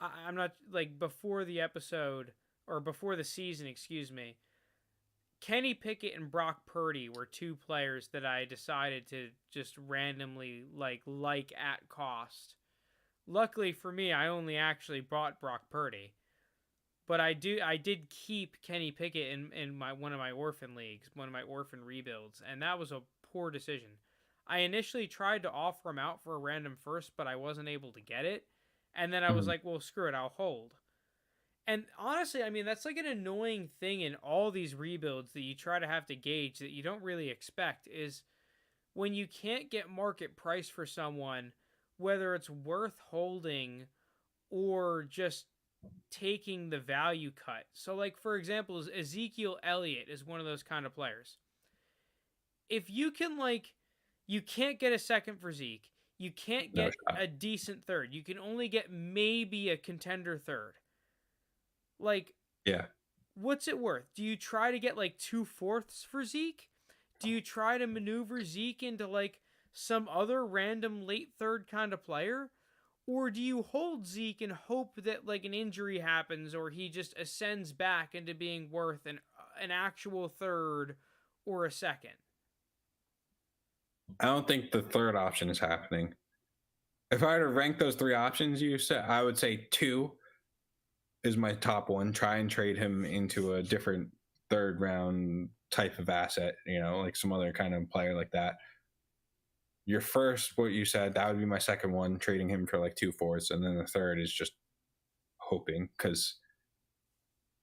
I'm not like before the episode or before the season, excuse me. Kenny Pickett and Brock Purdy were 2 players that I decided to just randomly like at cost. Luckily for me, I only actually bought Brock Purdy. But I did keep Kenny Pickett in one of my orphan leagues, one of my orphan rebuilds, and that was a poor decision. I initially tried to offer him out for a random first, but I wasn't able to get it. And then I was like, well, screw it, I'll hold. And honestly, I mean, that's like an annoying thing in all these rebuilds that you try to have to gauge that you don't really expect is when you can't get market price for someone, whether it's worth holding or just taking the value cut. So like, for example, Ezekiel Elliott is one of those kind of players. If you can you can't get a second for Zeke. You can't
No
get
shot.
a decent third. You can only get maybe a contender third. Like,
Yeah.
what's it worth? Do you try to get like 2/4 for Zeke? Do you try to maneuver Zeke into like some other random late third kind of player? Or do you hold Zeke and hope that like an injury happens or he just ascends back into being worth an actual third or a second?
I don't think the third option is happening. If I were to rank those three options you said, I would say two is my top one. Try and trade him into a different third round type of asset, like some other kind of player like that. Your first, what you said, that would be my second one, trading him for like 2/4. And then the third is just hoping, because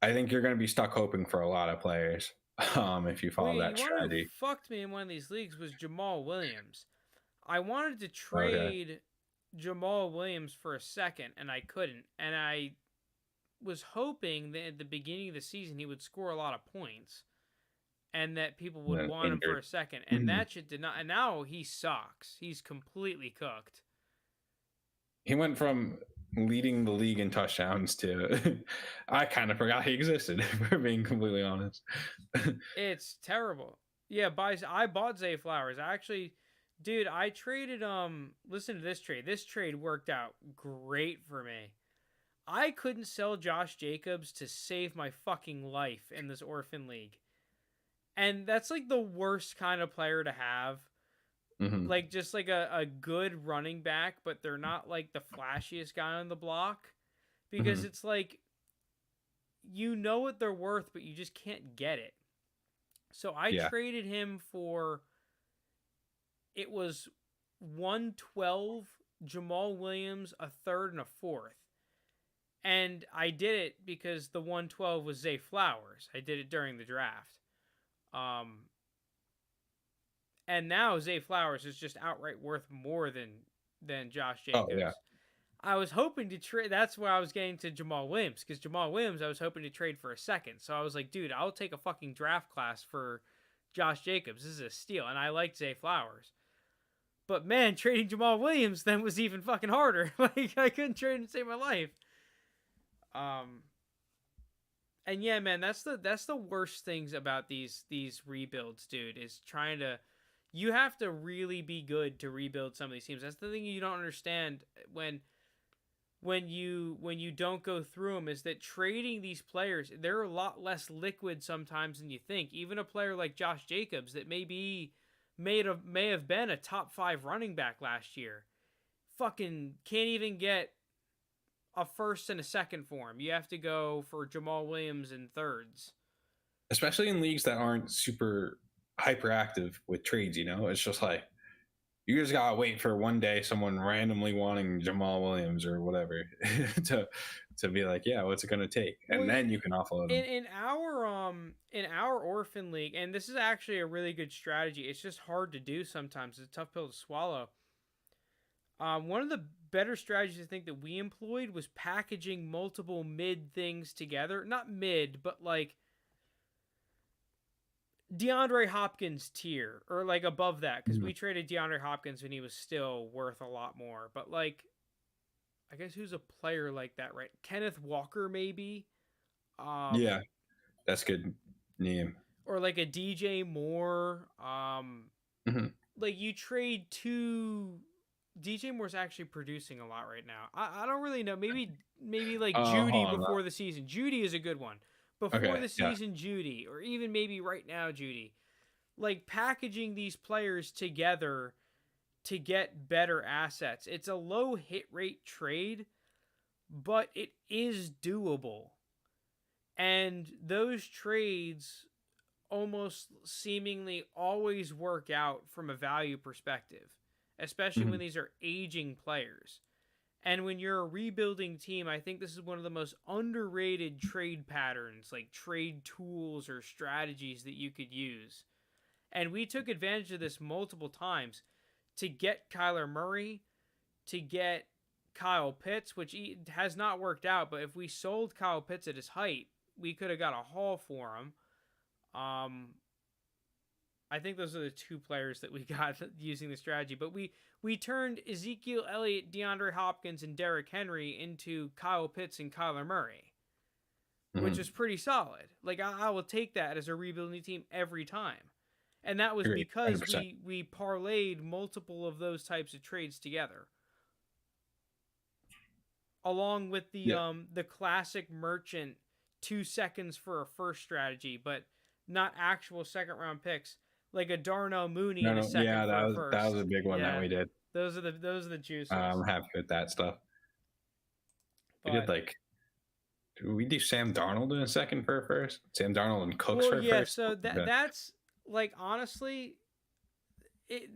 I think you're going to be stuck hoping for a lot of players if you
Well,
follow
you
that
want to who
strategy.
fucked me in one of these leagues was Jamal Williams. I wanted to
Okay.
trade Jamal Williams for a second, and I couldn't. And I was hoping that at the beginning of the season he would score a lot of points and that people
And
would
then
want him for
injured.
a second. And
Mhm.
that shit did not. And now he sucks. He's completely cooked.
He went from leading the league in touchdowns to I kind of forgot he existed, for being completely honest.
It's terrible. Yeah, I bought Zay Flowers. I actually, dude, I traded. Listen to this trade. This trade worked out great for me. I couldn't sell Josh Jacobs to save my fucking life in this orphan league. And that's like the worst kind of player to have.
Hmm.
Like just like a good running back, but they're not like the flashiest guy on the block. Because
Hmm.
it's like you know what they're worth, but you just can't get it. So I
Yeah.
traded him for it was 112 Jamal Williams, a third and a fourth. And I did it because the 112 was Zay Flowers. I did it during the draft. Um, and now Zay Flowers is just outright worth more than Josh
Oh yeah.
Jacobs. I was hoping to trade. That's where I was getting to Jamal Williams because Jamal Williams I was hoping to trade for a second. So I was like, dude, I'll take a fucking draft class for Josh Jacobs. This is a steal, and I liked Zay Flowers. But man, trading Jamal Williams then was even fucking harder. Like I couldn't trade him to save my life. Um, and yeah, man, that's the worst things about these rebuilds, dude. Is trying to you have to really be good to rebuild some of these teams. That's the thing you don't understand when you don't go through them is that trading these players, they're a lot less liquid sometimes than you think. Even a player like Josh Jacobs that may have been a top 5 running back last year, fucking can't even get a first and a second for him. You have to go for Jamal Williams in thirds.
Especially in leagues that aren't super hyperactive with trades, it's just like you just gotta wait for one day someone randomly wanting Jamal Williams or whatever to to be like, yeah, what's it gonna take?
Well,
And then you can offload them.
in our orphan league, and this is actually a really good strategy. It's just hard to do sometimes. It's a tough pill to swallow. One of the better strategies I think that we employed was packaging multiple mid things together. Not mid, but like DeAndre Hopkins tier or like above that because
Mhm.
we traded DeAndre Hopkins when he was still worth a lot more. But like, I guess who's a player like that, right? Kenneth Walker maybe,
Yeah,
um,
that's good name.
or like a DJ Moore.
Hmm.
Like you trade two. DJ Moore's actually producing a lot right now. I don't really know. Maybe like Judy
Hold on.
before the season. Judy is a good one. Before
Okay,
the
yeah.
season, Judy, or even maybe right now, Judy. Like packaging these players together to get better assets. It's a low hit rate trade, but it is doable. And those trades almost seemingly always work out from a value perspective, especially when
Mhm.
these are aging players. And when you're a rebuilding team, I think this is one of the most underrated trade patterns, like trade tools or strategies that you could use. And we took advantage of this multiple times to get Kyler Murray, to get Kyle Pitts, which has not worked out. But if we sold Kyle Pitts at his height, we could have got a haul for him. Um, I think those are the 2 players that we got using the strategy. But we turned Ezekiel Elliott, DeAndre Hopkins, and Derrick Henry into Kyle Pitts and Kyler Murray, which is pretty solid. Like, I will take that as a rebuilding team every time. And that was
Agreed,
because
100%.
we parlayed multiple of those types of trades together. Along with the classic merchant 2 seconds for a first strategy, but not actual second round picks, like a Darnell Mooney in a second for a first.
That was a big one that we did.
Those are the juices.
I'm happy with that stuff.
But,
we did did we do Sam Darnold in a second for a first? Sam Darnold and Cooks for a first?
So that's like, honestly,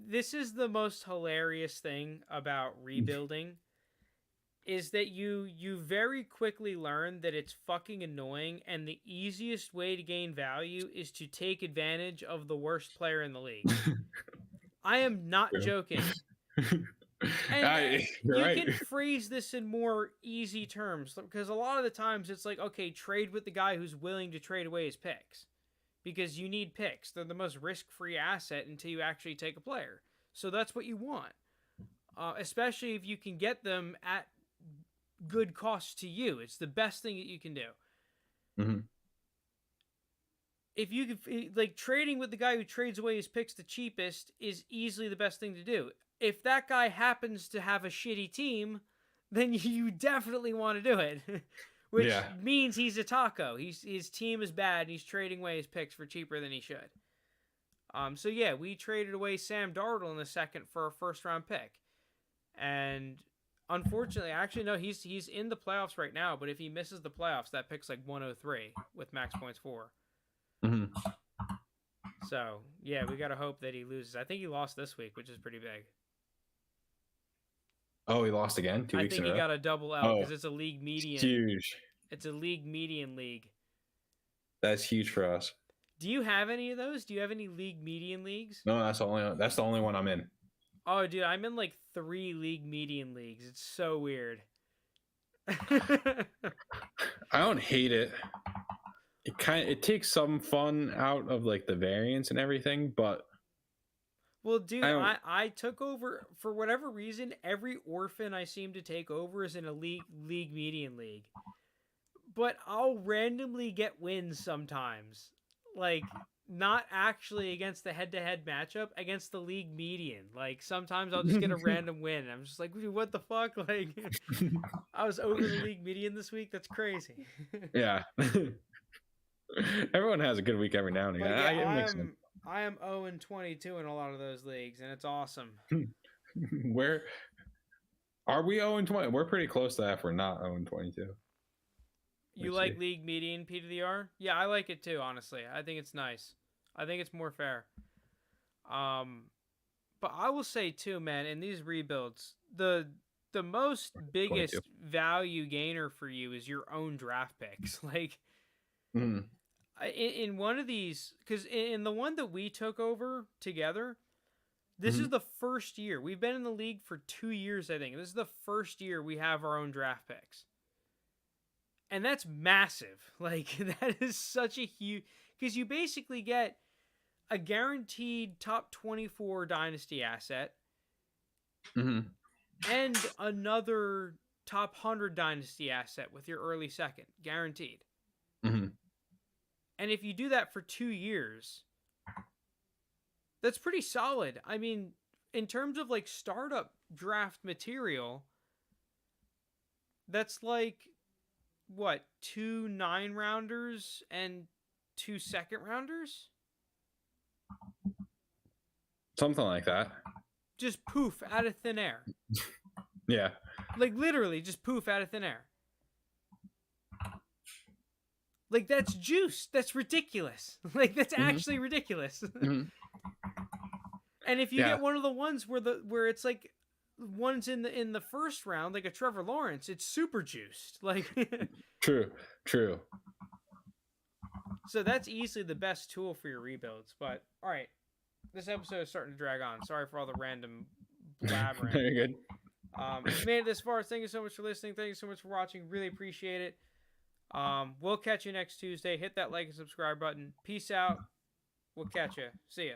this is the most hilarious thing about rebuilding. Is that you very quickly learn that it's fucking annoying, and the easiest way to gain value is to take advantage of the worst player in the league. I am not joking. And you can phrase this in more easy terms, because a lot of the times it's like, okay, trade with the guy who's willing to trade away his picks, because you need picks. They're the most risk-free asset until you actually take a player. So that's what you want, especially if you can get them at good cost to you. It's the best thing that you can do.
Mm-hmm.
If you could, trading with the guy who trades away his picks the cheapest is easily the best thing to do. If that guy happens to have a shitty team, then you definitely want to do it. Which means he's a taco. His team is bad, and he's trading away his picks for cheaper than he should. So yeah, we traded away Sam Darnold in the second for a first round pick. And unfortunately, actually, no, he's in the playoffs right now, but if he misses the playoffs, that pick's like 103 with max points 4.
Mm-hmm.
So, yeah, we got to hope that he loses. I think he lost this week, which is pretty big.
Oh, he lost again 2 weeks in a row?
I think he got a double L because it's a league median.
It's huge.
It's a league median league.
That's huge for us.
Do you have any of those? Do you have any league median leagues?
No, that's the only one I'm in.
Oh, dude, I'm in like 3 league median leagues. It's so weird.
I don't hate it. It takes some fun out of like the variance and everything, but
well, dude, I took over for whatever reason. Every orphan I seem to take over is in a league median league, but I'll randomly get wins sometimes, like not actually against the head-to-head matchup, against the league median. Like sometimes I'll just get a random win. I'm just like, what the fuck? Like I was over the league median this week. That's crazy.
Yeah. Everyone has a good week every now and again.
I am 0-22 in a lot of those leagues, and it's awesome.
Where are we 0-20? We're pretty close to that. If we're not 0-22.
You like league median P to the R? Yeah, I like it too. Honestly, I think it's nice. I think it's more fair. But I will say too, man, in these rebuilds, the most biggest
22.
value gainer for you is your own draft picks. Like.
Mm-hmm.
In one of these, because in the one that we took over together, this is the first year. We've been in the league for 2 years, I think. This is the first year we have our own draft picks. And that's massive. Like, that is such a huge... Because you basically get a guaranteed top 24 Dynasty asset and another top 100 Dynasty asset with your early second. Guaranteed.
Mm-hmm.
And if you do that for 2 years, that's pretty solid. I mean, in terms of like startup draft material, that's like, what, 2 9-rounders and 2 second-rounders?
Something like that.
Just poof, out of thin air.
Yeah.
Like literally just poof out of thin air. Like, that's juice. That's ridiculous. Like, that's actually ridiculous. And if you get one of the ones where it's like ones in the first round, like a Trevor Lawrence, it's super juiced. Like
True.
So that's easily the best tool for your rebuilds. But all right, this episode is starting to drag on. Sorry for all the random blabbering.
Very good.
If you made it this far, thank you so much for listening. Thank you so much for watching. Really appreciate it. We'll catch you next Tuesday. Hit that like and subscribe button. Peace out. We'll catch you. See ya.